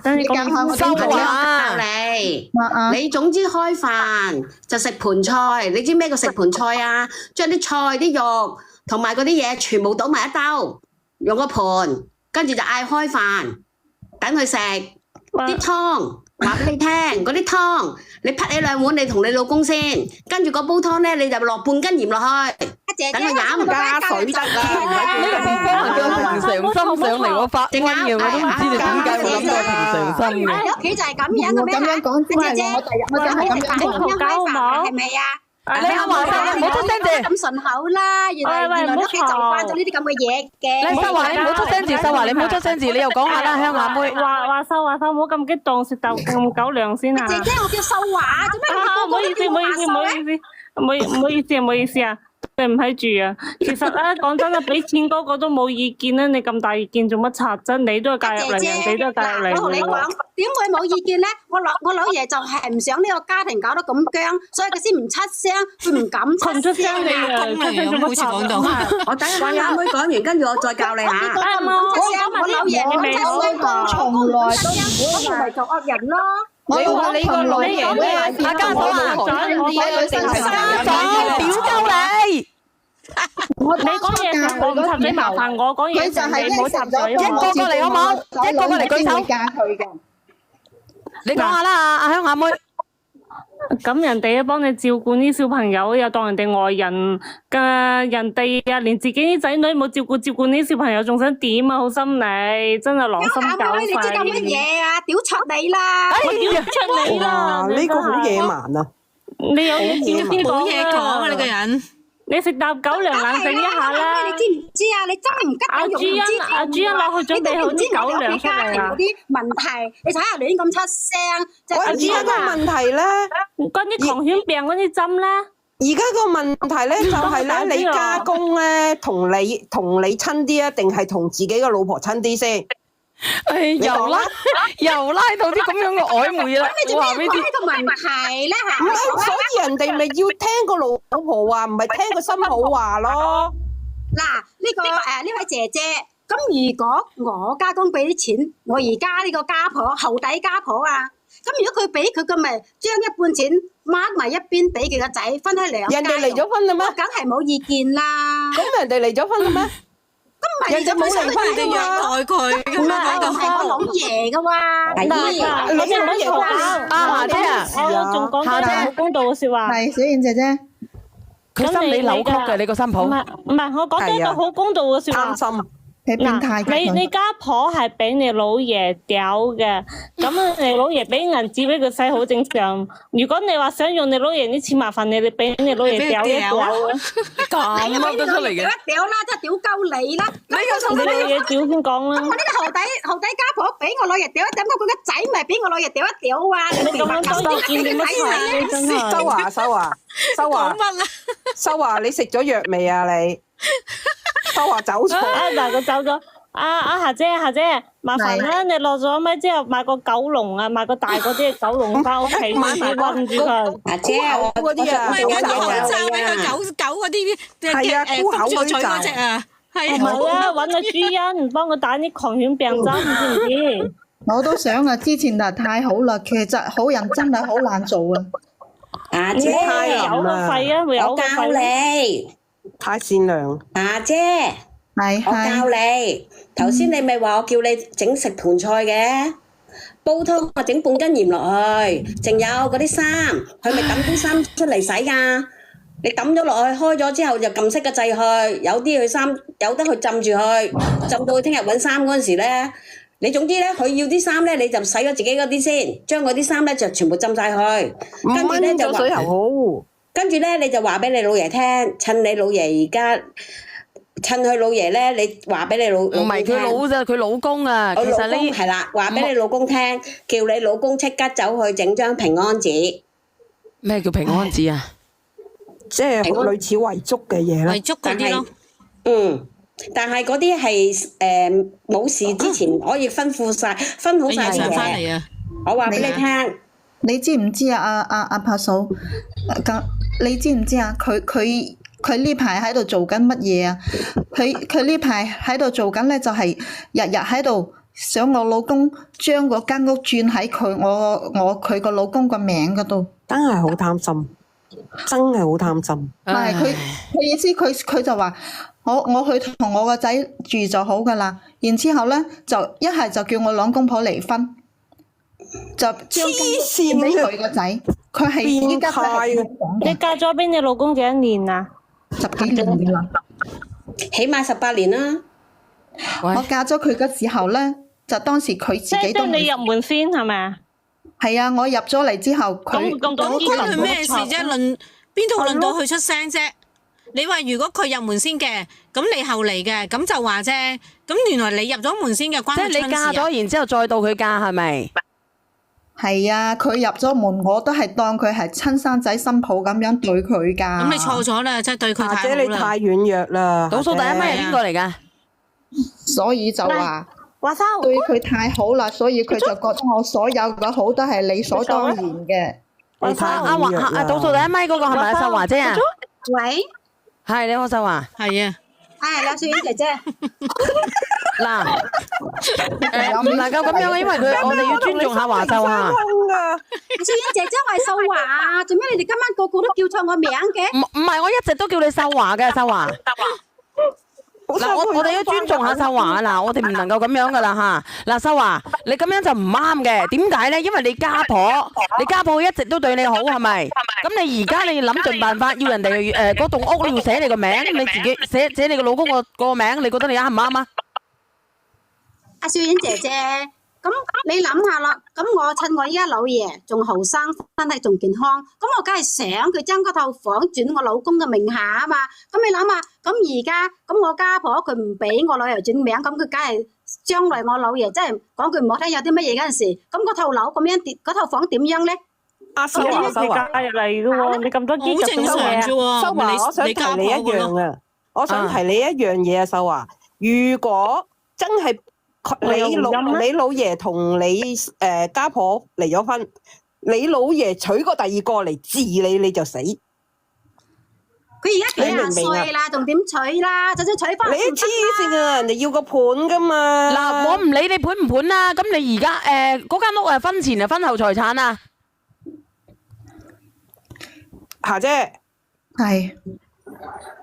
等你教下我收教你。你總之開飯就食盤菜，你知咩叫食盤菜啊？將啲菜、啲肉同埋嗰啲嘢全部倒埋一兜，用個盤，跟住就嗌開飯，等佢食啲湯。話俾你聽，嗰啲湯你潷起2碗，你同你老公先，跟住嗰煲湯咧，你就落半斤鹽落去，等佢飲加水得啦。呢個地方係叫平常心上嚟，我發瘟嘅，我都唔知你點解會諗到平常心嘅。你屋企就係咁樣嘅咩？咁樣講，姐姐，我就係咁樣講，係咪啊？你阿華秀，唔好出聲字。咁順口啦，原來屋企就慣咗呢啲咁嘅嘢嘅。你秀華，你唔好出聲字，秀華，你唔好出聲字，你又講下啦，鄉下妹。話秀，唔好咁激動，食豆咁狗糧先啊！姐姐，我叫秀華，做咩你唔好意思啊！你唔喺住啊。其實咧，講真啦，俾錢嗰個都冇意見啦，你咁大意見做乜柒啫？你都係介入嚟，人哋都係介入嚟。我同你講，點會冇意見咧？我老爺就係唔想呢個家庭搞得咁僵，所以佢先唔出聲，佢唔敢出聲。你啊，出聲做乜柒？我等阿妹講完，跟住我再教你嚇。我老爺你未好講，從來都唔會咪就惡人咯。你話你個老爺咧，阿家嫂啊，家嫂屌鳩你！你講嘢成個唔插嘴，麻煩我講嘢成你唔好插嘴。一個過嚟好冇？一個過嚟舉手。你講下啦，阿香阿妹。咁人哋幫你照顧啲小朋友，又當人哋外人嘅，人哋啊連自己啲仔女冇照顧啲小朋友，仲想點啊？好心你，真係狼心狗肺。你知咁乜嘢啊？屌出你啦！我屌出你啦！呢個好野蠻啊！你有嘢點先講冇嘢講啊！你個人。你食啖狗糧冷靜一下啦！你知唔知啊？你真係唔吉阿朱茵，阿朱茵落去準備好啲狗糧出嚟啊！嗰啲問題，你睇下亂咁出聲，即係而家個問題咧，關於狂犬病嗰啲針咧。而家個問題咧就係咧，你家公咧同你親啲啊，定係同自己嘅老婆親啲先？又拉到啲咁樣嘅曖昧啦！我話呢個問題咧嚇，唔係，所以人哋咪要聽個老婆話，唔係聽個新抱話咯。嗱，呢位姐姐，咁如果我家公俾啲錢，我而家呢個家婆後底家婆啊，咁如果佢俾佢咪將一半錢掹埋一邊俾佢個仔分開兩家，人哋離咗婚啦咩？我梗係冇意見啦。咁人哋離咗婚啦咩？人哋冇離婚你虐待佢，咁樣講咁係我老爺噶喎。你唔好嘈啊！夏姐啊，我仲講咗好公道嘅説話。係小燕姐姐，佢心理扭曲嘅，你個新抱。唔係，我講咗一個好公道嘅説話。擔心。你家婆係俾你老爺屌嘅，咁你老爺俾銀紙俾佢使好正常。如果你話想用你老爺啲錢，麻煩你俾你老爺屌一屌啊！咁乜都出嚟嘅。屌啦，真係屌鳩你啦！你老爺屌先講啦。咁我呢個後底家婆俾我老爺屌一屌，咁佢個仔咪俾我老爺屌一屌啊！你咁樣多意見點乜真係？收華，你食咗藥未啊？你收華走咗。嗱，佢走咗。阿夏姐，麻煩啦，你落咗咪之後買個狗籠啊，買個大嗰啲狗籠翻屋企，韞住佢。阿姐，我嗰啲啊，唔係嗰啲口罩俾佢狗嗰啲篤咗嘴嗰隻啊，係哦唔係啊？揾個主人幫佢打啲狂犬病針，知唔知？我都想啊，之前就太好啦，其實好人真係好難做啊。阿姐，有個肺啊，會有個肺。我教你，太善良。阿姐，係我教你。頭先你咪話我叫你整食盤菜嘅，煲湯我整半斤鹽落去，仲有嗰啲衫，佢咪抌啲衫出嚟洗㗎。你抌咗落去，開咗之後就撳熄個掣去，有啲佢衫有得去浸住佢，浸到佢聽日揾衫嗰陣時咧，你總之咧佢要啲衫咧，你就洗咗自己嗰啲先，將嗰啲衫咧就全部浸晒去，跟住咧就水喉，跟住咧你就話俾你老爺聽，趁你老爺而家。趁佢老爺咧，你話俾你老公聽，唔係佢老啫，佢老公啊。其實你係啦，話俾你老公聽，叫你老公即刻走去整張平安紙。咩叫平安紙啊？即係類似遺囑嘅嘢啦。遺囑嗰啲咯。但係嗰啲係冇事之前可以分好晒嘢。我話俾你聽，你知唔知啊？阿柏嫂，你知唔知啊？佢呢排喺度做緊乜嘢啊？佢呢排喺度做緊咧，就係日日喺度想我老公將嗰間屋轉喺佢個老公個名嗰度。真係好貪心，真係好貪心。係佢意思，佢就話我去同我個仔住就好噶啦。然之後咧就一係就叫我兩公婆離婚，就將間屋轉俾佢個仔。佢係依家你嫁咗俾你老公幾多年啊？10幾年啦，起碼18年啦。我嫁咗佢嘅時候咧，就當時佢自己都即係你入門先係咪啊？係啊，我入咗嚟之後，咁關佢咩事啫？邊度輪到佢出聲啫？你話如果佢入門先嘅，咁你後嚟嘅，咁就話啫。咁原來你入咗門先嘅，關佢親事啊？即係你嫁咗，然之後再到佢嫁係咪？係啊，佢入咗門，我都係當佢係親生仔新抱咁樣對佢㗎。咁你錯咗啦，真係對佢太好啦。姐你太軟弱啦。倒數第一咪係邊個嚟㗎？所以就話對佢太好啦，所以佢就覺得我所有嘅好都係理所當然嘅。倒數第一咪嗰個係咪阿秀華姐啊？喂，係你好，秀華。係啊。係啦，小婉姐姐。嗱，唔能夠咁樣嘅，因為我哋要尊重下華秀啊。小婉姐姐，我係秀華，做咩你哋今晚個個都叫錯我名嘅？唔係，我一直都叫你秀華嘅，秀華。嗱，我哋要尊重下秀華啊！嗱，我哋唔能夠咁樣噶啦吓。嗱，秀華，你咁樣就唔啱嘅。點解咧？因為你家婆一直都對你好，係咪？咁你而家你諗盡辦法要人哋嗰棟屋你要寫你個名，你自己寫你個老公個名，你覺得你啱唔啱啊？阿小婉姐姐，咁你諗下啦，咁我趁我依家老爺仲後生，身體仲健康，咁我梗係想佢將嗰套房轉我老公嘅名下啊嘛。咁你諗下，咁而家咁我家婆佢唔俾我老爺轉名，咁佢梗係將來我老爺真係講句唔好聽，有啲乜嘢嗰陣時，咁嗰套樓咁樣跌，嗰套房點樣咧？阿秀華加入嚟嘅喎，你咁多機好正常啫喎。秀華，我想提你一樣啊，我想提你一樣嘢啊，秀華，如果真係你老爺同你家婆離咗婚，你老爺娶個第二個嚟治你就死。佢而家幾廿歲啦，仲點娶啦？就算娶翻，你黐線啊！人哋要個盤噶嘛。嗱，我唔理你盤唔盤啦。咁你而家嗰間屋係婚前定婚後財產啊？霞姐係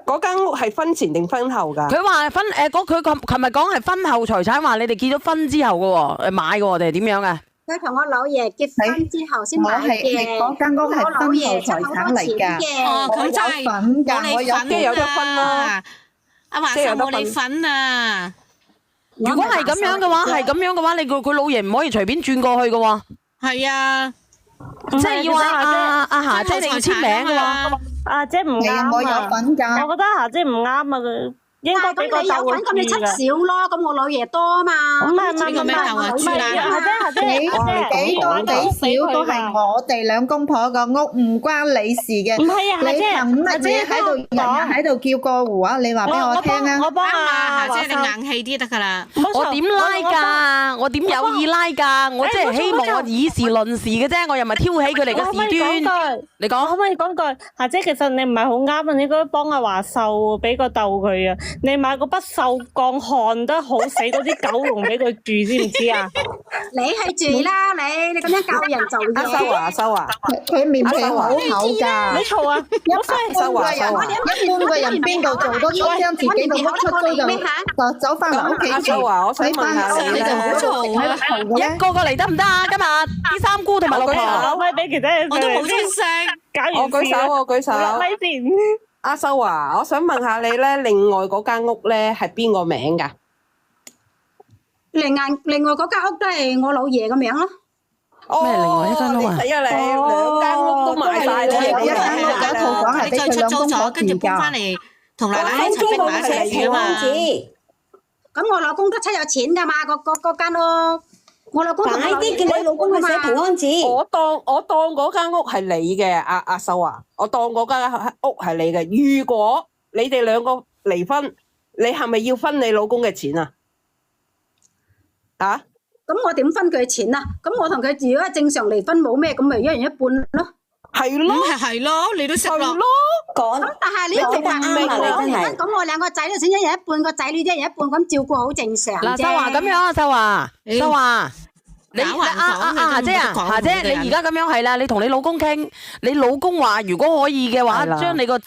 嗰間屋係婚前定婚後㗎？佢話佢琴日講係婚後財產，話你哋結咗婚之後嘅喎，買嘅喎定係點樣啊？佢同我老爺結婚之後先買嘅，嗰間屋係婚後財產嚟㗎。哦，咁真係冇你份有得分啦。阿華生冇你份啊！如果係咁樣嘅話，你佢老爺唔可以隨便轉過去嘅喎。係啊，即係要阿霞姐你要簽名嘅喎。阿姐唔啱啊！我有份㗎。我覺得霞姐唔啱啊！佢應該俾個有份咁你七少咯，咁我老爺多啊嘛。唔係，霞姐你幾多幾少都係我哋兩公婆個屋，唔關你事嘅。唔係啊，你憑乜嘢喺度日日喺度叫過戶啊？你話俾我聽啊！我幫啊，霞姐你硬氣啲得㗎啦。我點拉㗎？我點有意拉㗎？我即係希望我以事論事嘅啫，我又唔係挑起佢哋嘅事端。你講可唔可以講句？霞姐其實你唔係好啱啊！你應該幫阿華秀俾個竇佢啊！你買個不鏽鋼焊得好死嗰啲狗籠俾佢住，知唔知啊？你去住啦，你咁樣教人做嘢。阿秀華，佢面皮好厚㗎。你嘈啊！一般個人邊度做得出將自己個屋出租就走翻嚟屋企住？我想問下你就唔好嘈啦。一個個嚟得唔得啊？今日啲三姑同埋老婆，可唔可以俾其他人？我都冇出聲。我舉手。阿秀華，我想問下你咧，另外嗰間屋咧係邊個名㗎？另外嗰間屋都係我老爺個名咯。咩另外一間屋啊？睇下你兩間屋都賣晒啦，一間屋一套房係俾佢兩公婆跟住搬翻嚟同奶奶一齊逼埋一齊住啊嘛。咁我老公都出有錢㗎嘛，嗰間屋。我老公同我啲叫你老公去寫平安紙。我當嗰間屋係你嘅，阿秀華，我當嗰間屋係你嘅。如果你哋兩個離婚，你係咪要分你老公嘅錢啊？啊？咁我點分佢錢啊？咁我同佢如果正常離婚冇咩，咁咪一人一半咯。係咯，係咯，你都識咯。咁但係你都明啊，你真係。咁我兩個仔嘅錢一人一半，個仔女一人一半，咁照顧好正常啫。嗱，秀華咁樣啊，秀華，你霞姐啊，霞姐，你而家咁樣係啦，你同你老公傾，你老公話如果可以嘅話，將你個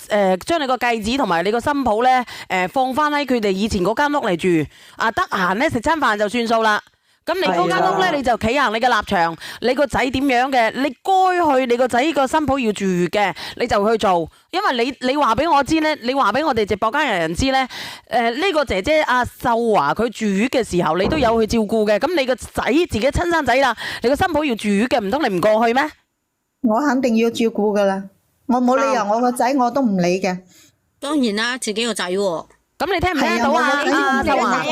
繼子同埋你個新抱咧，放翻喺佢哋以前嗰間屋嚟住，得閒咧食餐飯就算數啦。咁你嗰間屋咧，你就企硬你嘅立場，你個仔點樣嘅，你該去你個仔個新抱要住嘅，你就去做。因為你話俾我知咧，你話俾我哋直播間人知咧，呢個姐姐阿秀華佢住院嘅時候，你都有去照顧嘅。咁你個仔自己親生仔啦，你個新抱要住院嘅，唔通你唔過去咩？我肯定要照顧噶啦，我冇理由我個仔我都唔理嘅。當然啦，自己個仔喎。咁你聽唔聽到啊？秀華，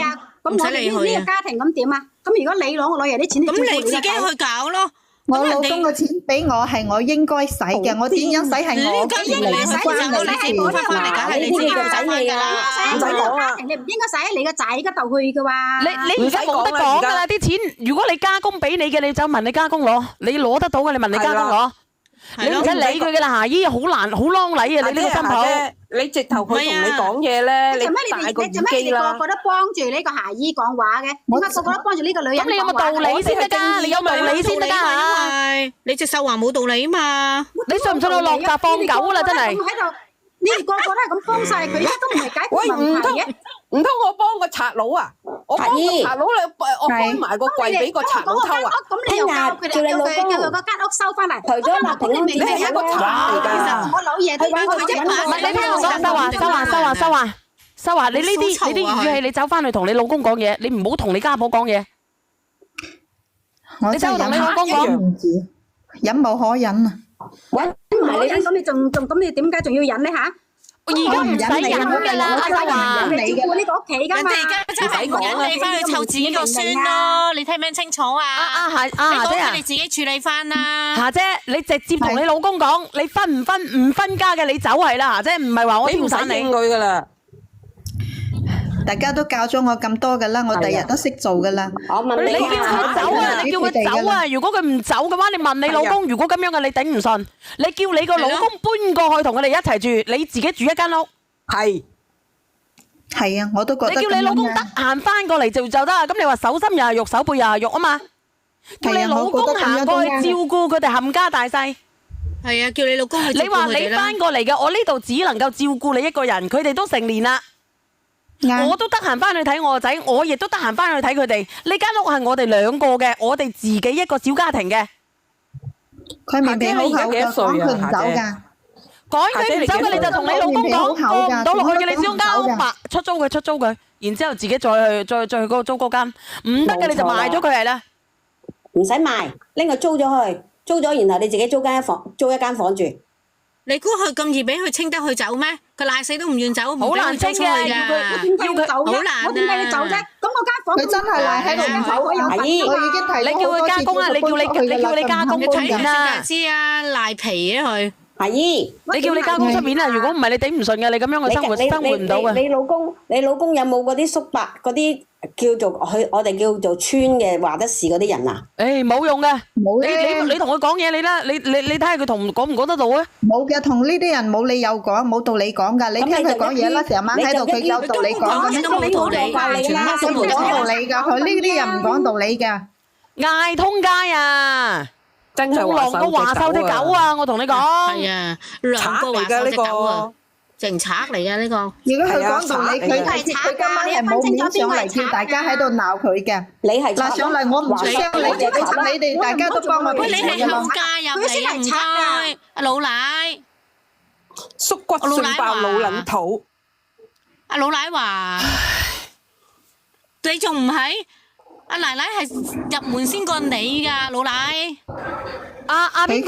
咁我哋呢個家庭咁點啊？咁如果你攞我老爺啲錢，咁你自己去搞咯。我老公嘅錢俾我係我應該使嘅，我點樣使係我嘅應該使就你自己補翻翻嚟，梗係你自己要使你噶啦，唔使講啊！你唔應該使喺你個仔嗰度去嘅喎。你而家冇得講噶啦，啲錢如果你家公俾你嘅，你就問你家公攞，你攞得到嘅，你問你家公攞。你唔使理佢嘅啦，夏姨好難好啷禮啊！你呢個新抱，你直頭佢同你講嘢咧，你大個耳機啦。個個都幫住呢個夏姨講話嘅，點解個個都幫住呢個女人？咁你有冇道理先得㗎？你有道理先得㗎嚇！你隻秀華冇道理啊嘛！你信唔信我落閘放狗啦？真係。你哋個個都係咁幫晒佢，都唔係解決問題嘅。唔通我幫個賊佬啊？我幫個賊佬我開埋個櫃俾個賊佬偷啊！咁你又教佢哋叫佢個間屋收翻嚟。除咗立平安，你係一個賊嚟㗎。我老爺佢你聽我講，收華，你呢啲語氣，你走翻去同你老公講嘢，你唔好同你家婆講嘢。你走去同你老公講，忍無可忍啊！唔忍咁你仲咁你點解仲要忍呢嚇？我而家唔使忍㗎啦，阿秀華，你照顧呢個屋企㗎嘛？人哋而家真係唔忍，你翻去湊自己個孫咯，你聽唔聽清楚啊？夏姐啊，你自己處理翻啦。夏姐，你直接同你老公講，你分唔分家嘅，你走係啦，夏姐，唔係話我挑散你佢㗎啦。大家都教咗我咁多噶啦，我第日都識做噶啦。你叫佢走啊！你叫佢走啊！如果佢唔走嘅話，你問你老公，如果咁樣嘅你頂唔順，你叫你個老公搬過去同佢哋一齊住，你自己住一間屋。係啊，我都覺得。你叫你老公得閒翻過嚟就得啦。咁你話手心又係肉，手背又係肉啊嘛。叫你老公行過去照顧佢哋冚家大細。係啊，叫你老公去照顧佢哋啦。你話你翻過嚟嘅，我呢度只能夠照顧你一個人，佢哋都成年啦。我都得閒翻去睇我個仔，我亦都得閒翻去睇佢哋。呢間屋係我哋兩個嘅，我哋自己一個小家庭嘅。佢明明好口㗎，講佢唔走㗎。講佢唔走嘅，你就同你老公講，過唔到落去嘅，你將間屋出租佢，然之後自己再去嗰個租嗰間。唔得嘅，你就賣咗佢係啦。唔使賣，拎佢租咗去，租咗然後你自己租一間房住。你估佢咁易俾佢清得去走咩？佢賴死都唔願走，唔俾佢租出去㗎。要佢走啫，我點解要走啫？咁我間房佢真係賴喺度唔走，我已經提你叫佢加工啊！你叫你加工出面啊！知啊，賴皮啊佢。阿姨，你叫你加工出面啊！如果唔係你頂唔順嘅，你咁樣嘅生活唔到嘅。你老公有冇嗰啲叔伯嗰啲叫做我哋叫做村嘅話得事嗰啲人啊？誒，冇用嘅，你同佢講嘢，你睇下佢講唔講得到啊？冇嘅，同呢啲人冇理由講，冇道理講㗎。你聽佢講嘢啦，成晚喺度佢有道理講嘅咩？冇道理，佢唔講道理㗎，佢呢啲人唔講道理㗎。嗌通街啊！真係狼個華獸隻狗啊！我同你講，係啊，狼個華獸隻狗啊，淨賊嚟嘅呢個。如果佢講道理，佢今晚係冇面上嚟叫大家喺度鬧佢嘅。你係嗱上嚟我唔出聲，你哋大家都幫我喂，平你係後加入嚟，唔該，阿老奶，縮骨順爆老撚肚。阿老奶話：你仲唔係？阿奶奶係入門先過你噶，老奶。邊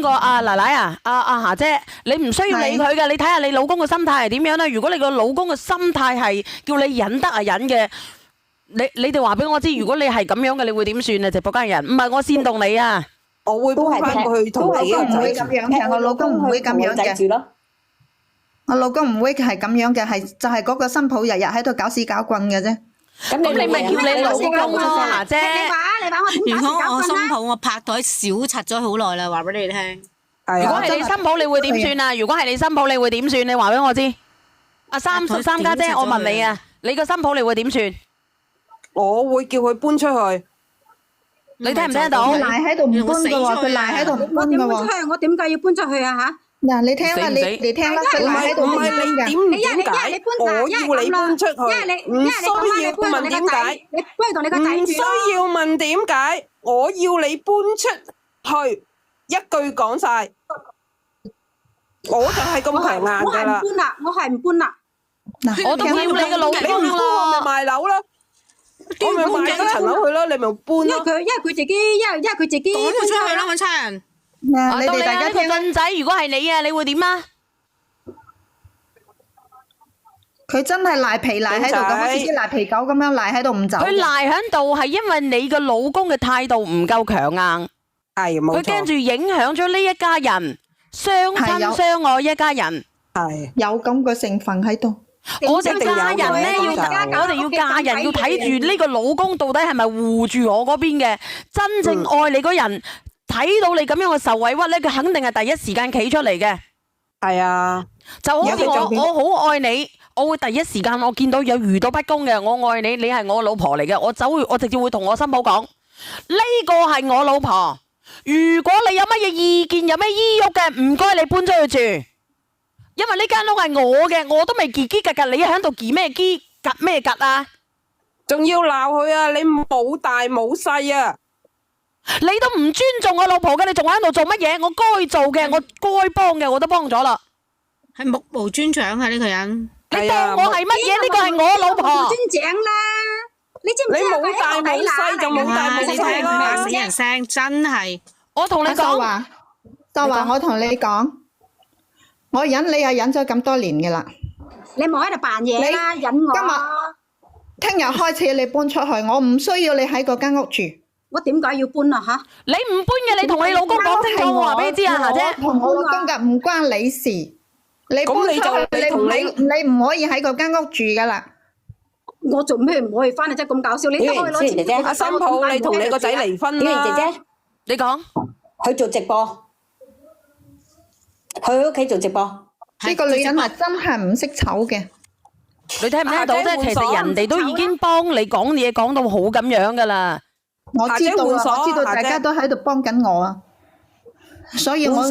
個？阿奶奶啊，阿霞姐，你唔需要理佢嘅，你睇下你老公嘅心態係點樣咧？如果你個老公嘅心態係叫你忍得啊忍嘅，你哋話俾我知，如果你係咁樣嘅，你會點算啊？直播間人，唔係我煽動你啊，我會搬翻過去同你唔會咁樣嘅，我老公唔會咁樣嘅。我老公唔會係咁樣嘅，就係嗰個新抱日日喺度搞屎搞棍嘅啫。咁你咪叫你老公咯，霞姐。你話我點如果我新抱，我拍袋小柒咗好耐啦，話俾你哋聽。如果係你新抱，你會點算啊？如果係你新抱，你會點算？你話俾我知。阿三家姐，我問你啊，你個新抱你會點算？我會叫佢搬出去。你聽唔聽得到？佢賴喺度唔搬嘅喎，佢賴喺度唔搬嘅喎。我點解要搬出去啊？嚇！嗱，你聽啦，你聽啦，佢賴喺度唔搬嘅。點解？我要你搬出去，唔需要問點解。你不如同你個仔住。唔需要問點解，我要你搬出去，一句講晒，我就係咁強硬噶啦。我係唔搬啦。嗱，我都要你個老公咯，我咪賣樓咯，我咪賣咗層樓去咯，你咪搬咯。因為佢自己，因為佢自己趕佢出去啦，揾差人。嗱，你哋大家聽啦。俊仔，如果係你啊，你會點啊？佢真係賴皮賴喺度咁，好似啲賴皮狗咁樣賴喺度唔走。佢賴喺度係因為你個老公嘅態度唔夠強硬，係冇錯。佢驚住影響咗呢一家人，相親相愛一家人。係有咁個成分喺度。我哋嫁人咧我哋要嫁人要睇住呢個老公到底係咪護住我嗰邊嘅，真正愛你嗰人睇到你咁樣嘅受委屈咧，佢肯定係第一時間企出嚟嘅。係啊，就好似我好愛你，我會第一時間我見到有遇到不公嘅，我愛你，你係我老婆嚟嘅，我直接會同我新抱講，呢個係我老婆，如果你有乜嘢意見，有咩依郁嘅，唔該你搬出去住，因為呢間屋係我嘅，我都未結結格格，你喺度結咩結格咩格啊？仲要鬧佢啊！你冇大冇細啊！你都唔尊重我老婆嘅，你仲喺度做乜嘢？我該做嘅，我該幫嘅，我都幫咗啦。係目無尊長啊！呢個人，你當我係乜嘢？呢個係我老婆。尊長啦，你知唔知你冇大冇細就冇大冇細啦！死人聲真係。我同你講，就話我同你講，我忍你又忍咗咁多年嘅啦。你冇喺度扮嘢啦，忍我。聽日開始你搬出去，我唔需要你喺嗰間屋住。我點解要搬啊？吓，你唔搬嘅，你同你老公講清楚，我話俾你知啊，霞姐。同我老公嘅唔關你事，你搬出去，你唔可以喺嗰間屋住噶啦。我做咩唔可以翻嚟？真係咁搞笑！你都可以攞錢。姐姐，阿新抱，你同你個仔離婚啦。姐姐，你講，佢做直播，佢喺屋企做直播。呢個女人啊，真係唔識醜嘅。你睇唔睇到啫？其實人哋都已經幫你講嘢講到好咁樣噶啦。我知道啊，我知道大家都喺度幫緊我啊，所以我唔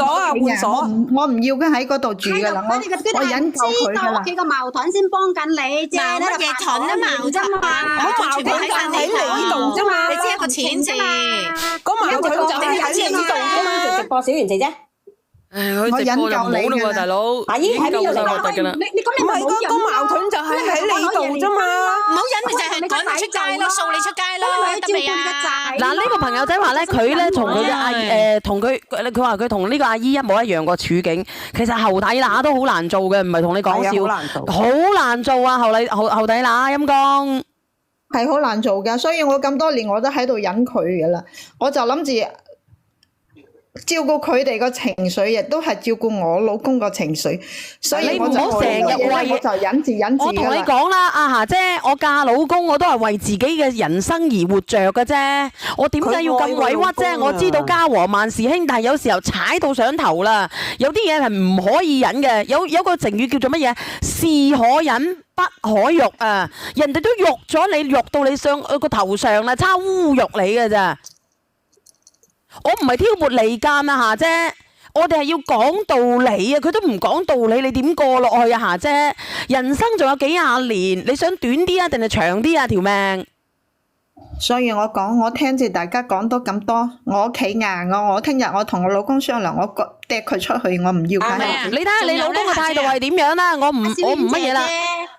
要佢喺嗰度住噶啦，我忍夠佢噶啦。屋企個矛盾先幫緊你啫，乜嘢盾啊矛啫嘛？矛盾就喺你度啫嘛，你只係個錢字，個矛盾就喺你度啫嘛。做直播，小圓姐姐。我忍夠你噶啦，大佬。阿姨喺邊度嚟㗎？唔係個矛盾就係喺你度啫嘛。唔好忍，你就係趕你出街咯，掃你出街咯，得未啊？嗱，呢個朋友仔話咧，佢咧同佢嘅阿同佢話佢同呢個阿姨一模一樣個處境。其實後底乸都好難做嘅，唔係同你講笑，好難做啊！後底乸陰公係好難做噶，所以我咁多年我都喺度忍佢噶啦，我就諗住照顧佢哋個情緒，亦都係照顧我老公個情緒，所以我就成日我就忍住我同你講啦，阿霞姐，我嫁老公我都係為自己嘅人生而活着嘅啫。我點解要咁委屈啫？我知道家和萬事興，但係有時候踩到上頭啦，有啲嘢係唔可以忍嘅。有個成語叫做乜嘢？是可忍不可辱啊！人哋都辱咗你，辱到你上個頭上啦，差侮辱你嘅咋。我唔係挑撥離間啊，霞姐，我哋係要講道理啊！佢都唔講道理，你點過落去啊，霞姐？人生仲有幾廿年，你想短啲啊，定係長啲啊？條命。所以我講，我聽住大家講多咁多，我企硬我聽日我同我老公商量，我掟佢出去，我唔要佢。你睇下你老公嘅態度係點樣啦？我唔乜嘢啦。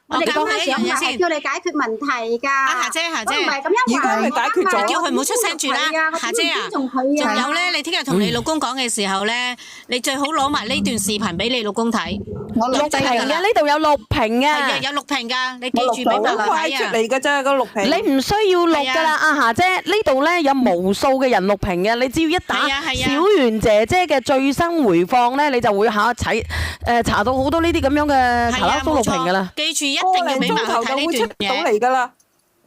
我哋講嘅想法係叫你解決問題㗎。霞姐，唔係咁樣話，解決咗，叫佢唔好出聲住啦。霞姐啊，仲有咧，你聽日同你老公講嘅時候咧，你最好攞埋呢段視頻俾你老公睇。我錄屏嘅，呢度有錄屏嘅，係有錄屏㗎，你記住俾爸爸睇啊。嚟㗎啫，個錄屏。你唔需要錄㗎啦，阿霞姐，呢度咧有無數嘅人錄屏嘅，你只要一打小圓姐姐嘅最新回放咧，你就會查到好多呢啲咁樣嘅查拉蘇錄屏㗎啦。記住一定要俾埋佢睇呢段嘢。嚟㗎啦。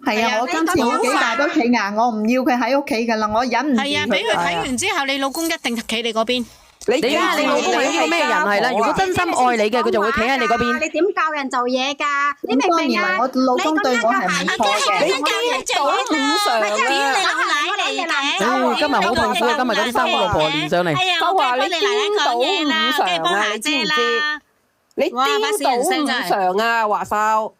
係啊，我今次我幾大都企硬，我唔要佢喺屋企㗎啦，我忍唔住佢。係啊，俾佢睇完之後，你老公一定企你嗰邊。你睇下你老公係呢個咩人係啦？如果真心愛你嘅，佢就會企喺你嗰邊。你點教人做嘢㗎？你明唔明啊？我老公對我係唔錯嘅。你教人做嘢啦，咪屌你老奶嚟嘅！今日好痛苦啊！今日嗰啲三個老婆連上嚟。都話你顛倒五常啊！你知唔知？你顛倒五常啊！華秀。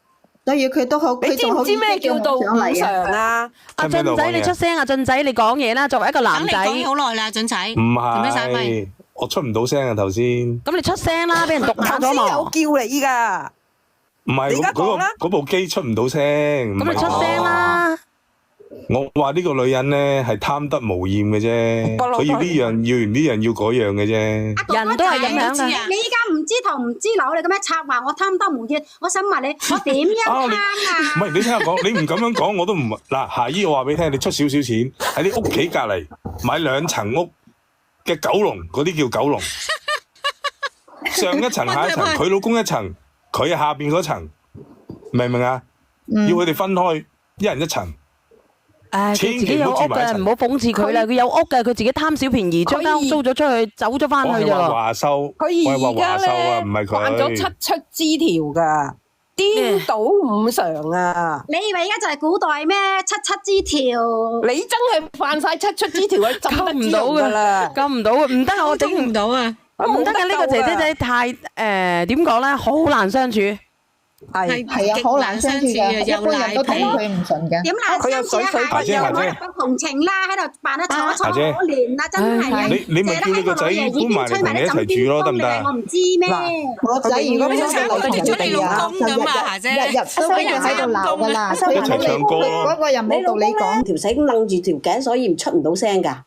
所以佢都好，你知唔知咩叫做五常啊？阿俊仔，你出聲啊！俊仔，你講嘢啦！作為一個男仔，講好耐啦，俊仔。唔係，我出唔到聲啊！頭先。咁你出聲啦！俾人讀下咗嘛？有叫你噶。唔係，嗰部機出唔到聲。咁你出聲啦！我話呢個女人咧係貪得無厭嘅啫，佢要呢樣，要完呢樣，要嗰樣嘅啫。人都係咁樣噶。你依家唔知頭唔知腦，你咁樣策劃我貪得無厭，我想問你，我點樣貪啊？唔係你聽我講，你唔咁樣講我都唔嗱。夏姨，我話俾你聽，你出少少錢喺你屋企隔籬買2層屋，嘅狗籠，嗰啲叫狗籠。上一層下一層，佢老公一層，佢下邊嗰層，明唔明啊？要佢哋分開，一人一層。佢自己有屋嘅，唔好諷刺佢啦。佢有屋嘅，佢自己貪小便宜，將間屋租咗出去，走咗翻去咋。華秀，佢而家咧唔係佢犯咗7出之條噶，顛倒五常啊！你以為而家就係古代咩？7之條，你真係犯晒7出之條，佢救唔到噶啦，救唔到啊！唔得，我整唔到啊！唔得嘅，呢個姐姐仔太點講咧，好難相處。係啊，好難相處嘅，一般人都睇佢唔順嘅。點難相處啊？又攞嚟同情啦，喺度扮得楚楚可憐啦，真係。你咪叫你個仔搬埋嚟同你一齊住咯，得唔得？我唔知咩。我仔如果搬嚟同住你啊，日日都喺度鬧噶啦，一齊唱歌咯。嗰個人冇道理講，條繩擸住條頸，所以出唔到聲噶。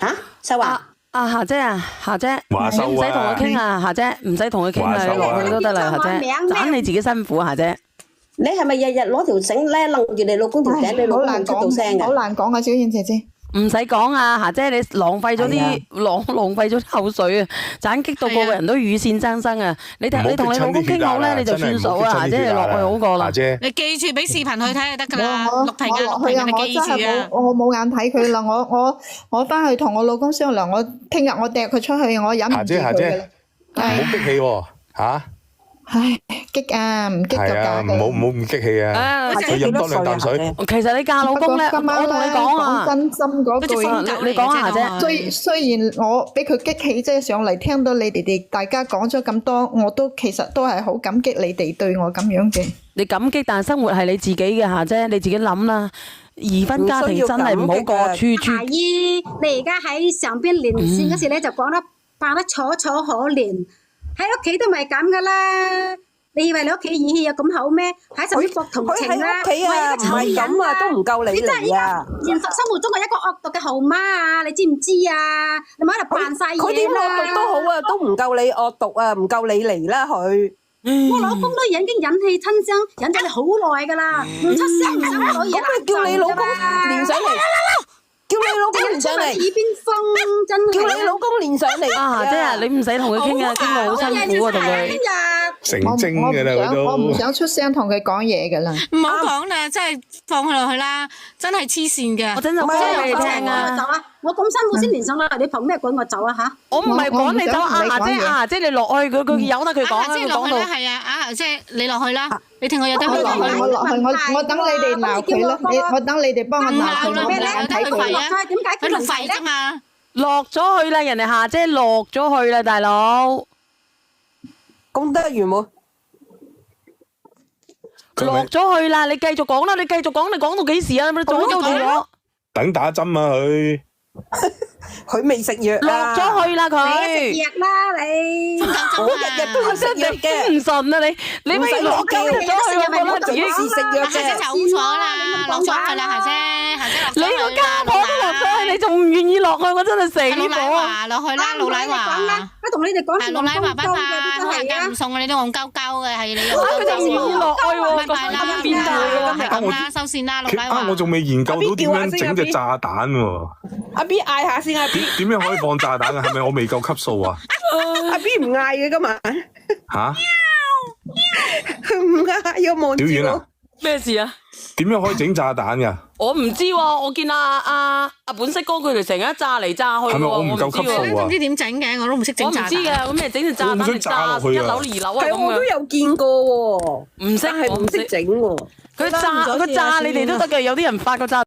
吓，秀華。夏姐啊，夏姐，唔使同佢傾啊，夏姐，唔使同佢傾啊，落去都得啦，夏姐，盞你自己辛苦，夏姐。你係咪日日攞條繩咧擸住你老公條頸，你老公唔出到聲㗎？好難講啊，小燕姐姐。唔使講啊，夏姐，你浪費咗啲浪費咗口水啊，盞激到個個人都乳腺增生啊！你同你老公傾好咧，你就算數啊，夏姐，你落去好過啦。夏姐，你記住俾視頻去睇就得噶啦，錄屏啊，你記住啊！我冇眼睇佢啦，我翻去同我老公商量，我聽日我掟佢出去，我忍唔住佢嘅啦。唔好激氣喎，嚇！唉，激啊，唔激就假嘅。唔好咁激氣啊！佢飲多2啖水。其實你嫁老公咧，我同你講啊，講真心嗰句，你講下啫。雖然我俾佢激氣啫，上嚟聽到你哋大家講咗咁多，我都其實都係好感激你哋對我咁樣嘅。你感激，但係生活係你自己嘅嚇啫，你自己諗啦。二婚家庭真係唔好過處處。阿姨，你而家喺上邊連線嗰時咧，就講得扮得楚楚可憐。喺屋企都咪咁噶啦，你以為你屋企義氣有咁好咩？喺上邊博同情啦，佢喺屋企啊，唔係咁啊，都唔夠你嚟啊！現實生活中係一個惡毒嘅後媽啊，你知唔知啊？你咪喺度扮晒嘢啦！佢點惡毒都好啊，都唔夠你惡毒啊，唔夠你嚟啦佢。我老公都已經忍氣吞聲，忍咗你好耐噶啦，唔出聲唔想攞嘢啦，咁叫你老公連上嚟。叫你老公連上嚟，耳邊風真係。叫你老公連上嚟啊！姐啊，你唔使同佢傾啊，傾到好辛苦啊，同佢。成精嘅啦，佢都。我唔想出聲同佢講嘢噶啦。唔好講啦，真係放佢落去啦，真係黐線嘅。我真係講俾你聽啊！我咁辛苦先連上嚟，你憑咩趕我走啊嚇？我唔係趕你走，阿姐你落去，佢由得佢講啦，佢講到。係啊，阿姐你落去啦，你聽我有得佢講。我落去，我等你哋鬧佢啦，我等你哋幫我鬧佢。咩咧？睇佢點解佢唔吠啫嘛？落咗去啦，人哋夏姐落咗去啦，大佬。講得完冇？落咗去啦，你繼續講啦，你繼續講，你講到幾時啊？你阻住我。等打針啊佢。佢未食藥落咗去啦佢。你食藥啦你。我日日都去食藥嘅。唔信啊你咪落咗去我覺得自己食藥嘅。夏姐走咗啦，落咗去啦，夏姐你個家婆都落咗去，你仲唔願意落去？我真係死火。老奶華落去啦，老奶華。我同你哋講，老奶華拜拜，好人家唔送你都戇鳩鳩嘅，係你戇鳩鳩。佢仲唔願意落去喎？拜拜啦，變態喎，係咁啦，收線啦，老奶華。我仲未研究到點樣整隻炸彈喎。阿 B 嗌下先，阿 B 點樣可以放炸彈啊？係咪我未夠級數啊？阿 B 唔嗌嘅今日。吓？佢唔嗌，要望住我。表演啊？咩事啊？點樣可以整炸彈噶？我唔知喎，我見阿本色哥佢哋成日炸嚟炸去喎，係咪我唔夠級數啊？都唔知點整嘅，我都唔識整炸彈。我唔知嘅，咁咩整隻炸彈嚟炸1樓2樓啊？係我都有見過喎，唔識係唔識整喎。佢炸你哋都得嘅，有啲人發個炸。